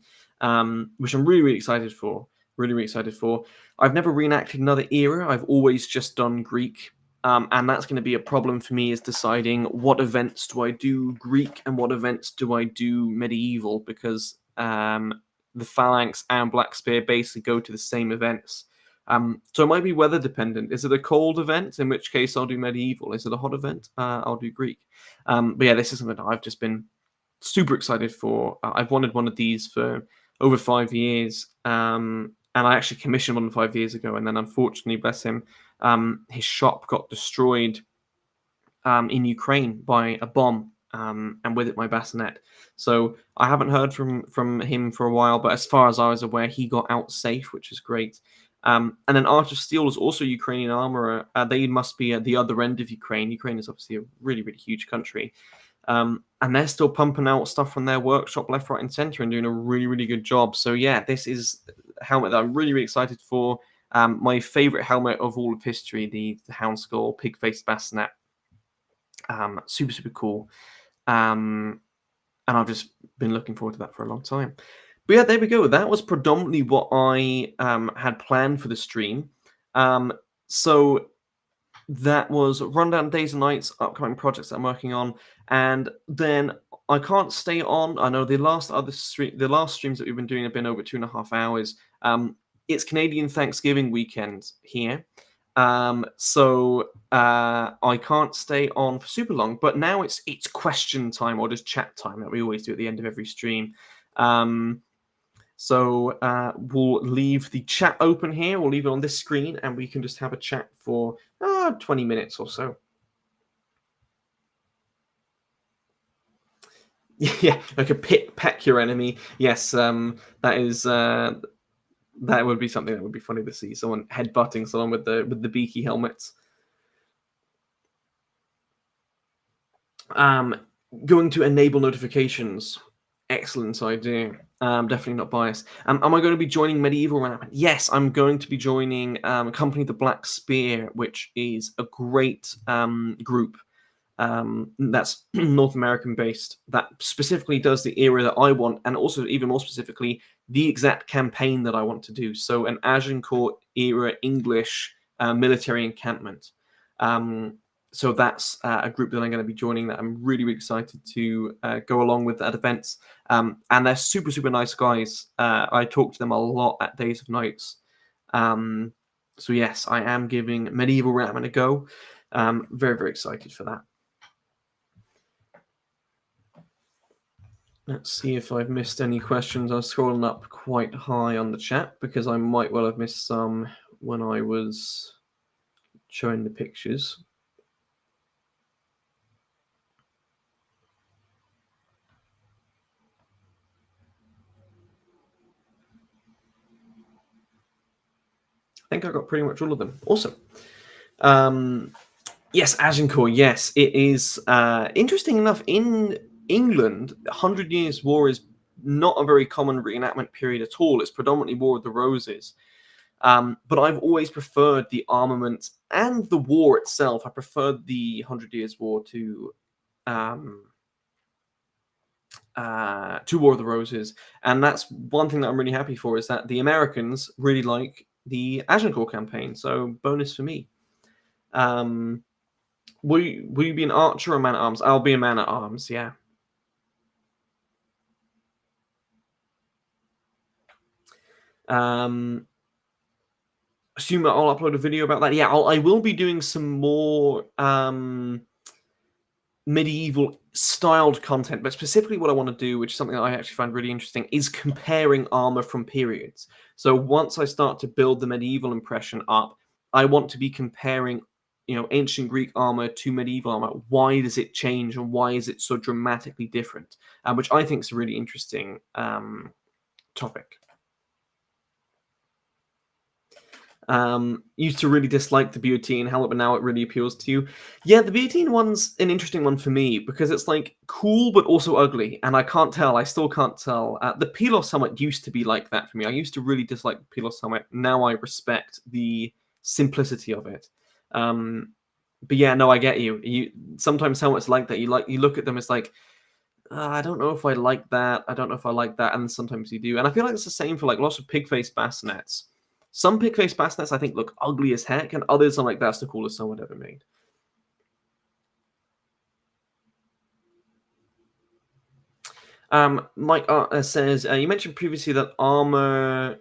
which I'm really, really excited for. Really, really excited for. I've never reenacted another era. I've always just done Greek. And that's going to be a problem for me, is deciding what events do I do Greek and what events do I do medieval, because the Phalanx and Black Spear basically go to the same events. So it might be weather dependent. Is it a cold event? In which case I'll do medieval. Is it a hot event? I'll do Greek. But yeah, this is something that I've just been super excited for. I've wanted one of these for over 5 years, and I actually commissioned one 5 years ago, and then unfortunately, bless him, his shop got destroyed in Ukraine by a bomb, and with it my bassinet. So I haven't heard from him for a while, but as far as I was aware, he got out safe, which is great. And then Art of Steel is also a Ukrainian armorer. They must be at the other end of Ukraine. Ukraine is obviously a really, really huge country. And they're still pumping out stuff from their workshop left, right, and center, and doing a really, really good job. So yeah, this is a helmet that I'm really, really excited for. My favorite helmet of all of history, the Houndskull pig-faced bassinet. Super, super cool. And I've just been looking forward to that for a long time. But yeah, there we go. That was predominantly what I had planned for the stream. So that was rundown days and nights, upcoming projects that I'm working on, and then I can't stay on. I know the last streams that we've been doing have been over 2.5 hours. It's Canadian Thanksgiving weekend here, so I can't stay on for super long. But now it's question time, or just chat time, that we always do at the end of every stream. So we'll leave the chat open here. We'll leave it on this screen, and we can just have a chat for 20 minutes or so. Yeah, like a peck your enemy. Yes, that is that would be something that would be funny to see. Someone headbutting someone with the beaky helmets. Going to enable notifications. Excellent idea. Definitely not biased. Am I going to be joining Medieval Reenactment? Yes, I'm going to be joining a company, the Black Spear, which is a great group that's North American based, that specifically does the era that I want, and also even more specifically, the exact campaign that I want to do. So an Agincourt era English military encampment. So that's a group that I'm going to be joining, that I'm really, really excited to go along with at events. And they're super, super nice guys. I talk to them a lot at Days of Nights. So yes, I am giving Medieval Reenactment a go. Very, very excited for that. Let's see if I've missed any questions. I was scrolling up quite high on the chat because I might well have missed some when I was showing the pictures. I think I got pretty much all of them. Awesome. Yes, Agincourt. Yes, it is. Interesting enough, in England, 100 Years' War is not a very common reenactment period at all. It's predominantly War of the Roses. But I've always preferred the armament and the war itself. I preferred the 100 Years' War to War of the Roses, and that's one thing that I'm really happy for, is that the Americans really like the Agincourt campaign. So bonus for me. Will you be an archer or a man at arms? I'll be a man at arms. Yeah. Assume that I'll upload a video about that. Yeah, I will be doing some more medieval styled content, but specifically what I want to do, which is something that I actually find really interesting, is comparing armor from periods. So once I start to build the medieval impression up, I want to be comparing, ancient Greek armor to medieval armor. Why does it change, and why is it so dramatically different? Which I think is a really interesting topic. Used to really dislike the Buatine helmet, but now it really appeals to you. Yeah, the Buatine one's an interesting one for me because it's like cool but also ugly, and I still can't tell. The Pylos helmet used to be like that for me. I used to really dislike the Pylos helmet. Now I respect the simplicity of it. But yeah, no, I get you. Sometimes helmets like that. You look at them, it's like, I don't know if I like that. I don't know if I like that, and sometimes you do. And I feel like it's the same for like lots of pig-faced bassinets. Some pig face bassinets I think look ugly as heck, and others I'm like, that's the coolest someone ever made. Mike says, you mentioned previously that armor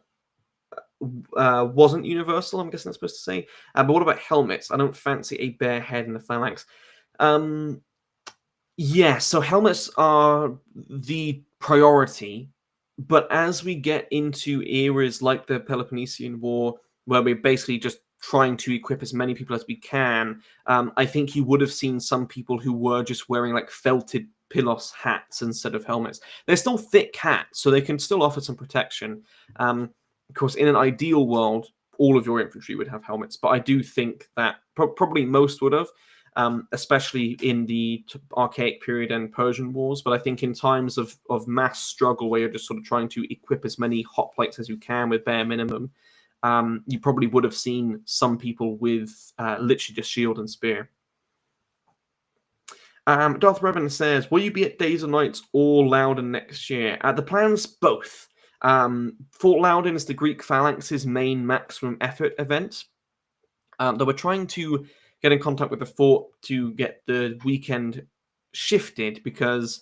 wasn't universal, I'm guessing that's supposed to say. But what about helmets? I don't fancy a bare head in the phalanx. Yeah, so helmets are the priority, but as we get into eras like the Peloponnesian War, where we're basically just trying to equip as many people as we can, I think you would have seen some people who were just wearing like felted pilos hats instead of helmets. They're still thick hats, so they can still offer some protection. Of course, in an ideal world, all of your infantry would have helmets, but I do think that probably most would have. Especially in the archaic period and Persian wars. But I think in times of mass struggle, where you're just sort of trying to equip as many hoplites as you can with bare minimum, you probably would have seen some people with literally just shield and spear. Darth Revan says, will you be at Days of Nights or Loudon next year? The plan's both. Fort Loudon is the Greek Phalanx's main maximum effort event. They were trying to get in contact with the fort to get the weekend shifted because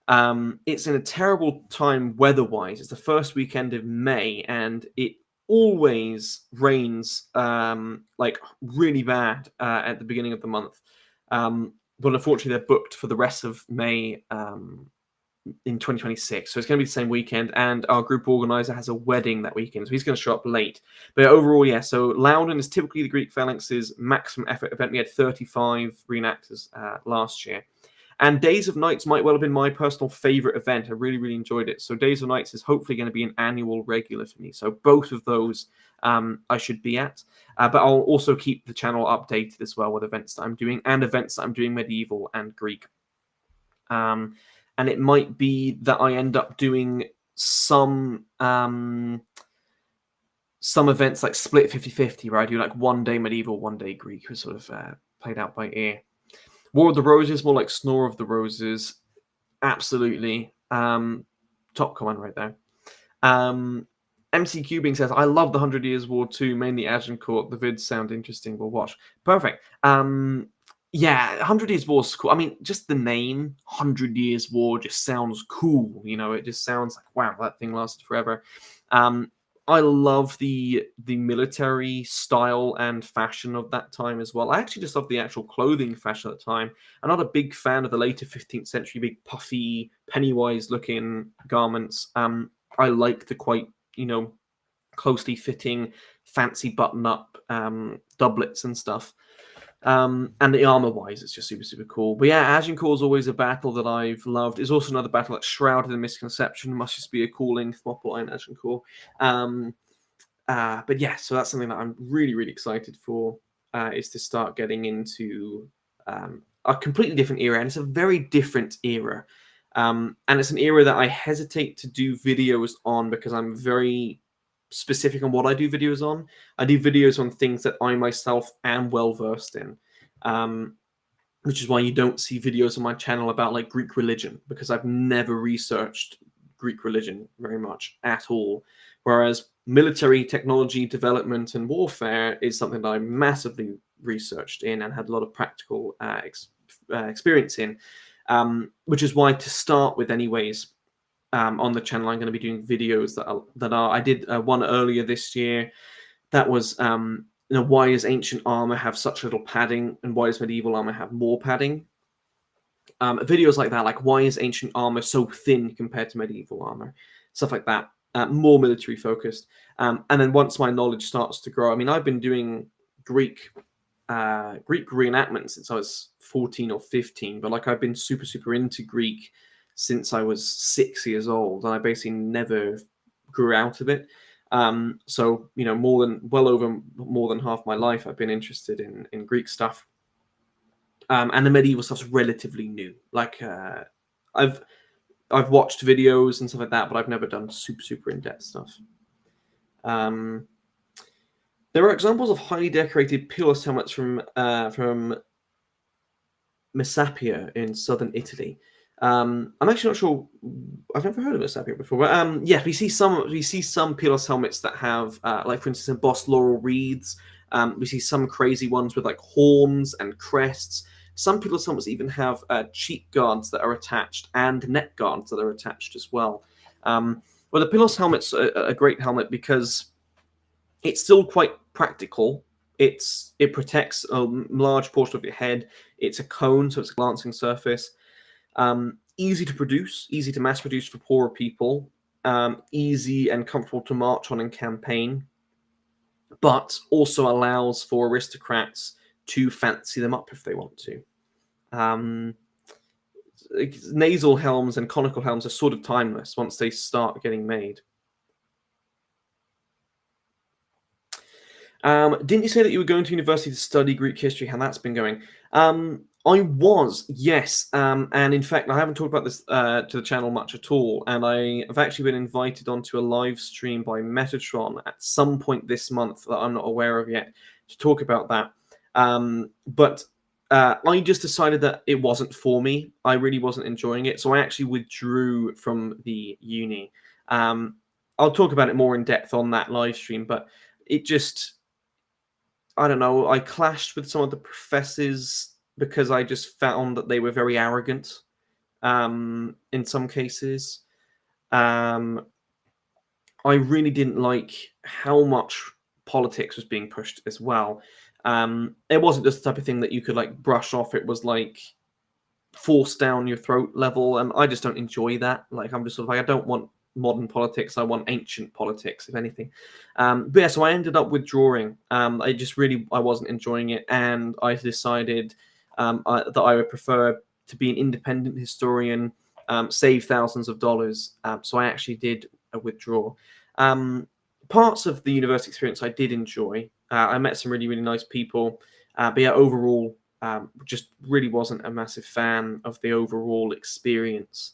it's in a terrible time weather-wise. It's the first weekend of May, and it always rains like really bad at the beginning of the month. But unfortunately, they're booked for the rest of May in 2026, so it's going to be the same weekend, and our group organizer has a wedding that weekend, so he's going to show up late. But overall, yeah, so Loudon is typically the Greek Phalanx's maximum effort event. We had 35 reenactors last year, and Days of Nights might well have been my personal favorite event. I really enjoyed it. So Days of Nights is hopefully going to be an annual regular for me, so both of those I should be at, but I'll also keep the channel updated as well with events that I'm doing and events that I'm doing medieval and Greek. And it might be that I end up doing some events like split 50-50, where I do like one day medieval, one day Greek, who's sort of played out by ear. War of the Roses, more like Snore of the Roses. Absolutely. Top comment right there. MC Cubing says, I love the 100 Years War too, mainly Agincourt. The vids sound interesting. We'll watch. Perfect. Yeah, 100 Years War is cool. I mean, just the name, 100 Years War, just sounds cool. You know, it just sounds like, wow, that thing lasted forever. I love the military style and fashion of that time as well. I actually just love the actual clothing fashion at the time. I'm not a big fan of the later 15th century, big puffy, Pennywise-looking garments. I like the quite, you know, closely fitting, fancy button-up doublets and stuff. And the armor-wise, it's just super cool. But yeah, Agincourt is always a battle that I've loved. It's also another battle that's shrouded in misconception. Must just be a calling, Thermopylae and Agincourt. But yeah, so that's something that I'm really excited for, is to start getting into a completely different era. And it's a very different era. And it's an era that I hesitate to do videos on because I'm very specific on what I do videos on. I do videos on things that I myself am well versed in, which is why you don't see videos on my channel about like Greek religion, because I've never researched Greek religion very much at all. Whereas military technology development and warfare is something that I massively researched in and had a lot of practical experience in, which is why, to start with anyways, on the channel, I'm going to be doing videos that are. I did one earlier this year that was, why does ancient armor have such little padding, and why does medieval armor have more padding? Videos like that, like why is ancient armor so thin compared to medieval armor, stuff like that. More military focused. And then once my knowledge starts to grow, I mean, I've been doing Greek reenactment since I was 14 or 15, but like I've been super into Greek since I was 6 years old, and I basically never grew out of it. So, you know, more than half my life, I've been interested in Greek stuff. And the medieval stuff's relatively new. Like, I've watched videos and stuff like that, but I've never done super in-depth stuff. There are examples of highly decorated pilos helmets from Messapia in southern Italy. I'm actually not sure. I've never heard of a Sapio before, but yeah, we see some Pilos helmets that have, like for instance, embossed laurel wreaths. We see some crazy ones with like horns and crests. Some Pilos helmets even have cheek guards that are attached and neck guards that are attached as well. Well, the Pilos helmet's a great helmet because it's still quite practical. It protects a large portion of your head. It's a cone, so it's a glancing surface. Easy to produce, easy to mass produce for poorer people, easy and comfortable to march on and campaign, but also allows for aristocrats to fancy them up if they want to. Um, Nasal helms and conical helms are sort of timeless once they start getting made. Didn't you say that you were going to university to study Greek history? How that's been going? I was, yes, and in fact, I haven't talked about this to the channel much at all. And I have actually been invited onto a live stream by Metatron at some point this month that I'm not aware of yet to talk about that. But I just decided that it wasn't for me. I really wasn't enjoying it, so I actually withdrew from the uni. I'll talk about it more in depth on that live stream, but it just, I don't know, I clashed with some of the professors because I just found that they were very arrogant in some cases. Um, I really didn't like how much politics was being pushed as well. It wasn't just the type of thing that you could like brush off. It was like forced down your throat level, and I just don't enjoy that. Like I'm just sort of like I don't want modern politics. I want ancient politics, if anything. But yeah, so I ended up withdrawing. I wasn't enjoying it, and I decided that I would prefer to be an independent historian, save thousands of dollars. So I actually did withdraw. Parts of the university experience I did enjoy. I met some really, really nice people. But yeah, overall, just really wasn't a massive fan of the overall experience.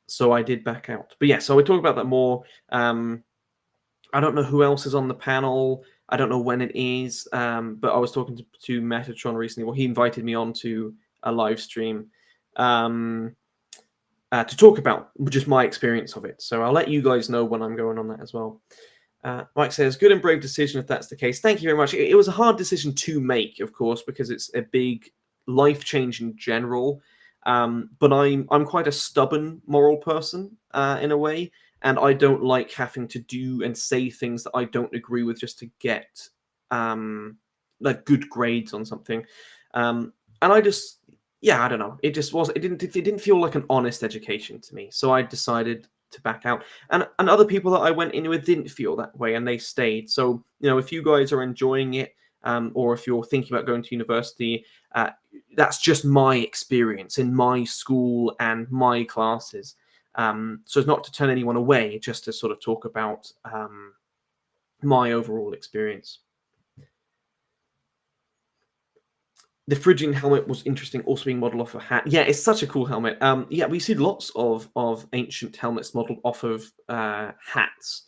So I did back out. But yeah, so we talk about that more. I don't know who else is on the panel. I don't know when it is. But I was talking to Metatron recently. Well, he invited me on to a live stream to talk about just my experience of it. So I'll let you guys know when I'm going on that as well. Mike says, good and brave decision if that's the case. Thank you very much. It was a hard decision to make, of course, because it's a big life change in general. But I'm quite a stubborn moral person in a way, and I don't like having to do and say things that I don't agree with just to get like good grades on something. And I just, yeah, I don't know. It just was. It didn't feel like an honest education to me. So I decided to back out. And other people that I went in with didn't feel that way, and they stayed. So if you guys are enjoying it, or if you're thinking about going to university, that's just my experience in my school and my classes. So it's not to turn anyone away, just to sort of talk about my overall experience. The Phrygian helmet was interesting, also being modeled off a hat. Yeah, it's such a cool helmet. Yeah, we see lots of ancient helmets modeled off of hats.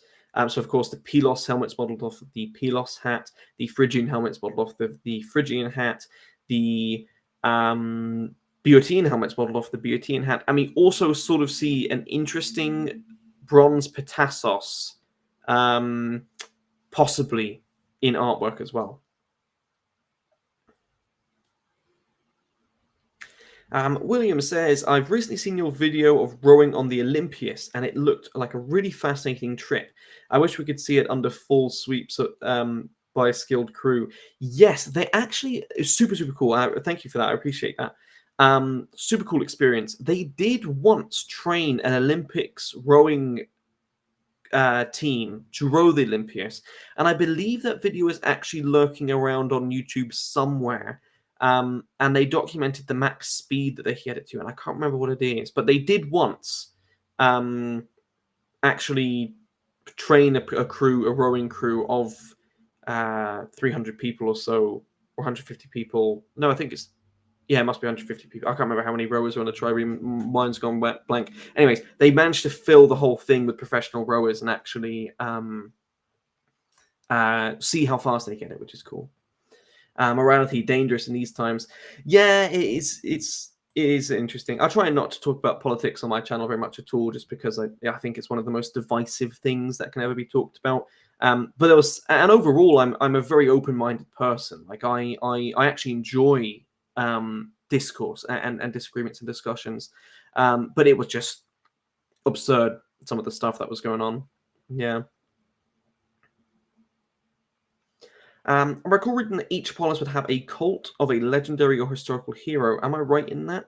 So of course the Pylos helmet's modeled off of the Pylos hat. The Phrygian helmet's modeled off the Phrygian hat. The Boeotian helmet's modeled off the Boeotian hat. And we also sort of see an interesting bronze Petassos, possibly in artwork as well. William says, I've recently seen your video of rowing on the Olympias, and it looked like a really fascinating trip. I wish we could see it under full sweeps by a skilled crew. Yes, they actually, it's super, super cool. Thank you for that. I appreciate that. Super cool experience. They did once train an Olympics rowing team to row the Olympias, and I believe that video is actually lurking around on YouTube somewhere. And they documented the max speed that they could get it to, and I can't remember what it is, but they did once actually train a rowing crew of 300 people or so, or 150 people. No, I think it's, yeah, it must be 150 people. I can't remember how many rowers are on the trireme. Mine's gone blank. Anyways, they managed to fill the whole thing with professional rowers and actually see how fast they get it, which is cool. Morality dangerous in these times. Yeah, it's it is interesting. I try not to talk about politics on my channel very much at all, just because I think it's one of the most divisive things that can ever be talked about. But there was, and overall, I'm a very open-minded person. Like I actually enjoy discourse and disagreements and discussions. But it was just absurd, some of the stuff that was going on. Yeah. I recall reading that each polis would have a cult of a legendary or historical hero. Am I right in that?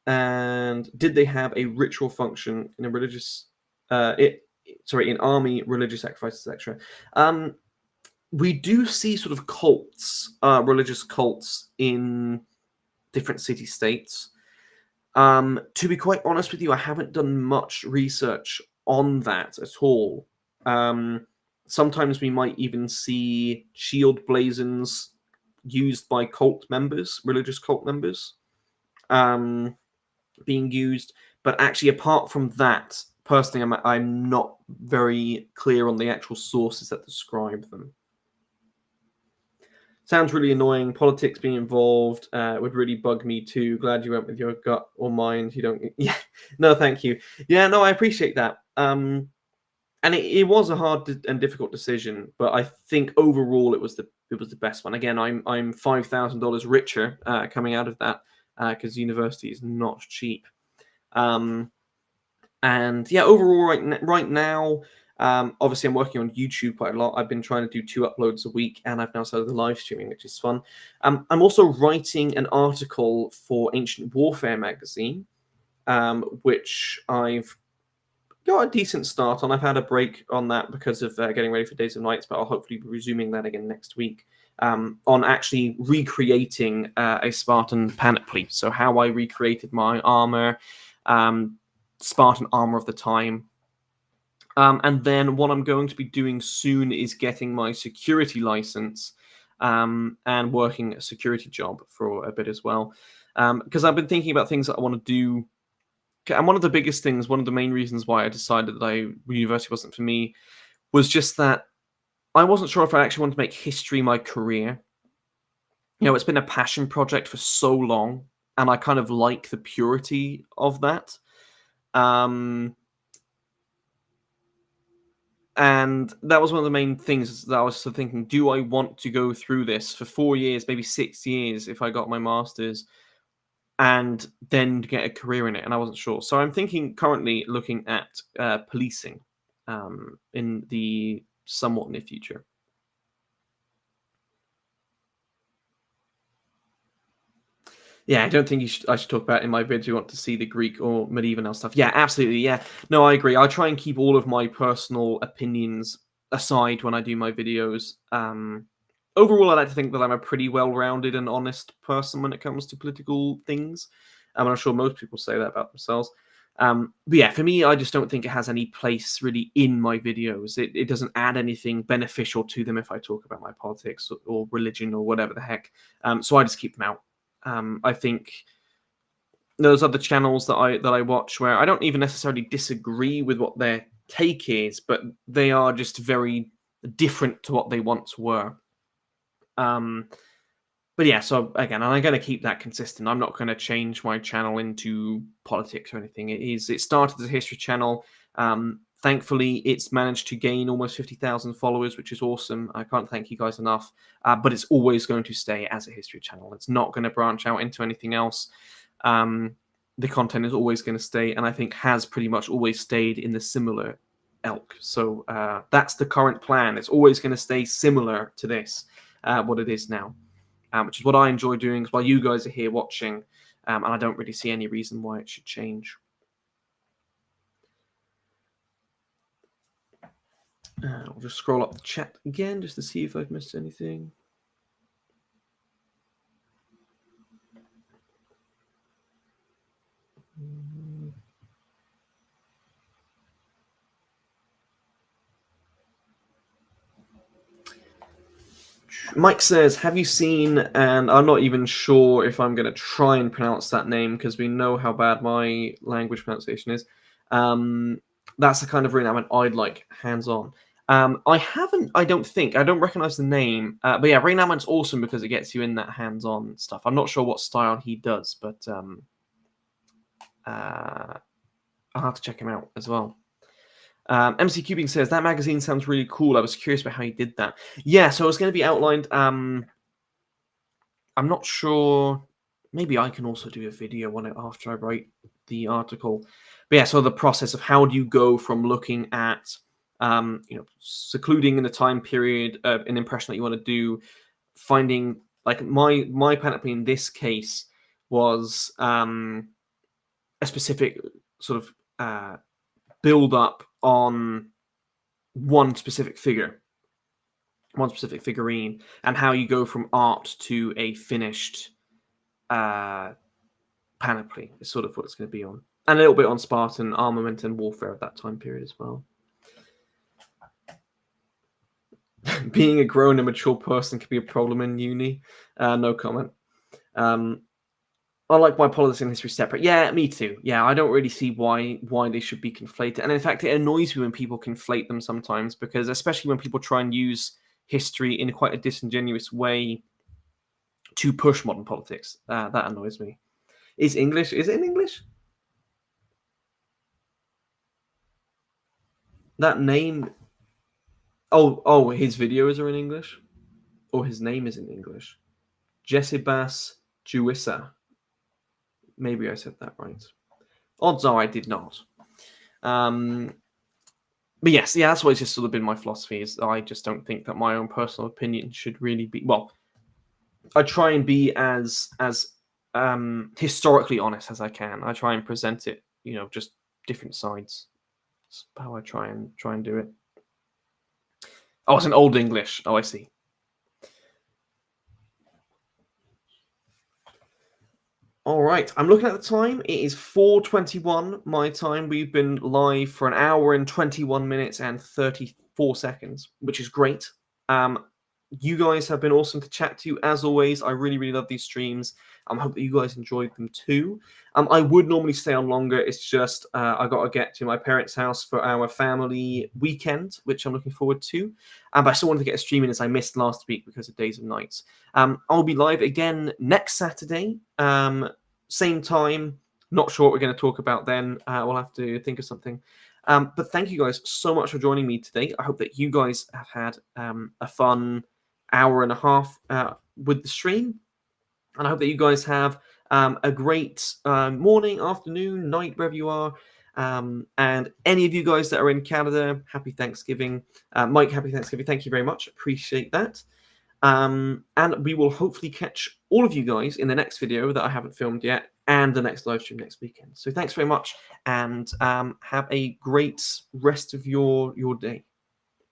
And did they have a ritual function in a religious, in army, religious sacrifices, etc.? We do see sort of cults, religious cults in different city states. To be quite honest with you, I haven't done much research on that at all. Sometimes we might even see shield blazons used by cult members, religious cult members, being used. But actually, apart from that, personally, I'm not very clear on the actual sources that describe them. Sounds really annoying. Politics being involved would really bug me too. Glad you went with your gut or mind. You don't. Yeah. No, thank you. Yeah, no, I appreciate that. And it was a hard and difficult decision, but I think overall it was the best one. Again, I'm $5,000 richer coming out of that because university is not cheap. And yeah, overall, right now, obviously I'm working on YouTube quite a lot. I've been trying to do 2 uploads a week, and I've now started the live streaming, which is fun. I'm also writing an article for Ancient Warfare magazine, which I've got a decent start on. I've had a break on that because of getting ready for Days of Nights, but I'll hopefully be resuming that again next week, on actually recreating a Spartan panoply. So how I recreated my armor, Spartan armor of the time. And then what I'm going to be doing soon is getting my security license, and working a security job for a bit as well. Because I've been thinking about things that I want to do. And one of the biggest things, one of the main reasons why I decided that university wasn't for me, was just that I wasn't sure if I actually wanted to make history my career. You know, it's been a passion project for so long, and I kind of like the purity of that. And that was one of the main things that I was sort of thinking, do I want to go through this for 4 years, maybe 6 years if I got my master's, and then get a career in it? And I wasn't sure. So I'm thinking currently looking at policing in the somewhat near future. Yeah, I don't think I should talk about it in my vids. You want to see the Greek or medieval stuff. Yeah, absolutely. Yeah. No, I agree. I try and keep all of my personal opinions aside when I do my videos. Overall, I like to think that I'm a pretty well-rounded and honest person when it comes to political things. I'm sure most people say that about themselves. But yeah, for me, I just don't think it has any place really in my videos. It doesn't add anything beneficial to them if I talk about my politics or religion or whatever the heck. So I just keep them out. I think those other channels that I watch where I don't even necessarily disagree with what their take is, but they are just very different to what they once were. But yeah, so again, I'm going to keep that consistent. I'm not going to change my channel into politics or anything. It started as a history channel. Thankfully, it's managed to gain almost 50,000 followers, which is awesome. I can't thank you guys enough. But it's always going to stay as a history channel. It's not going to branch out into anything else. The content is always going to stay, and I think has pretty much always stayed in the similar ilk. So that's the current plan. It's always going to stay similar to this, what it is now, which is what I enjoy doing while you guys are here watching, and I don't really see any reason why it should change. I'll just scroll up the chat again just to see if I've missed anything. Mike says, have you seen, and I'm not even sure if I'm going to try and pronounce that name because we know how bad my language pronunciation is. That's the kind of renown I'd like hands-on. I haven't. I don't think. I don't recognize the name. But yeah, Rain Man's awesome because it gets you in that hands-on stuff. I'm not sure what style he does, but I'll have to check him out as well. MC Cubing says that magazine sounds really cool. I was curious about how you did that. Yeah, so it's going to be outlined. I'm not sure. Maybe I can also do a video on it after I write the article. But yeah, so the process of how do you go from looking at, secluding in a time period an impression that you want to do, finding like my panoply in this case was a specific sort of build up on one specific figure, one specific figurine, and how you go from art to a finished panoply is sort of what it's going to be on. And a little bit on Spartan armament and warfare at that time period as well. Being a grown and mature person can be a problem in uni. No comment. I like why politics and history separate. Yeah, me too. Yeah, I don't really see why they should be conflated. And in fact, it annoys me when people conflate them sometimes, because especially when people try and use history in quite a disingenuous way to push modern politics. That annoys me. Is it in English? That name. Oh, his videos are in English? Or his name is in English. Jessibas Juissa. Maybe I said that right. Odds are I did not. But yes, yeah, that's always just sort of been my philosophy, is I just don't think that my own personal opinion should really be, well, I try and be as historically honest as I can. I try and present it, just different sides. That's how I try and do it. Oh, it's in Old English. Oh, I see. All right, I'm looking at the time. It is 4:21 my time. We've been live for an hour and 21 minutes and 34 seconds, which is great. You guys have been awesome to chat to, as always. I really, really love these streams. I hope that you guys enjoyed them too. I would normally stay on longer. It's just I got to get to my parents' house for our family weekend, which I'm looking forward to. But I still wanted to get a stream in, as I missed last week because of days and nights. I'll be live again next Saturday, same time. Not sure what we're going to talk about then. We'll have to think of something. But thank you guys so much for joining me today. I hope that you guys have had a fun hour and a half with the stream. And I hope that you guys have a great morning, afternoon, night, wherever you are. And any of you guys that are in Canada, happy Thanksgiving. Mike, happy Thanksgiving. Thank you very much. Appreciate that. And we will hopefully catch all of you guys in the next video that I haven't filmed yet, and the next live stream next weekend. So thanks very much, and have a great rest of your day.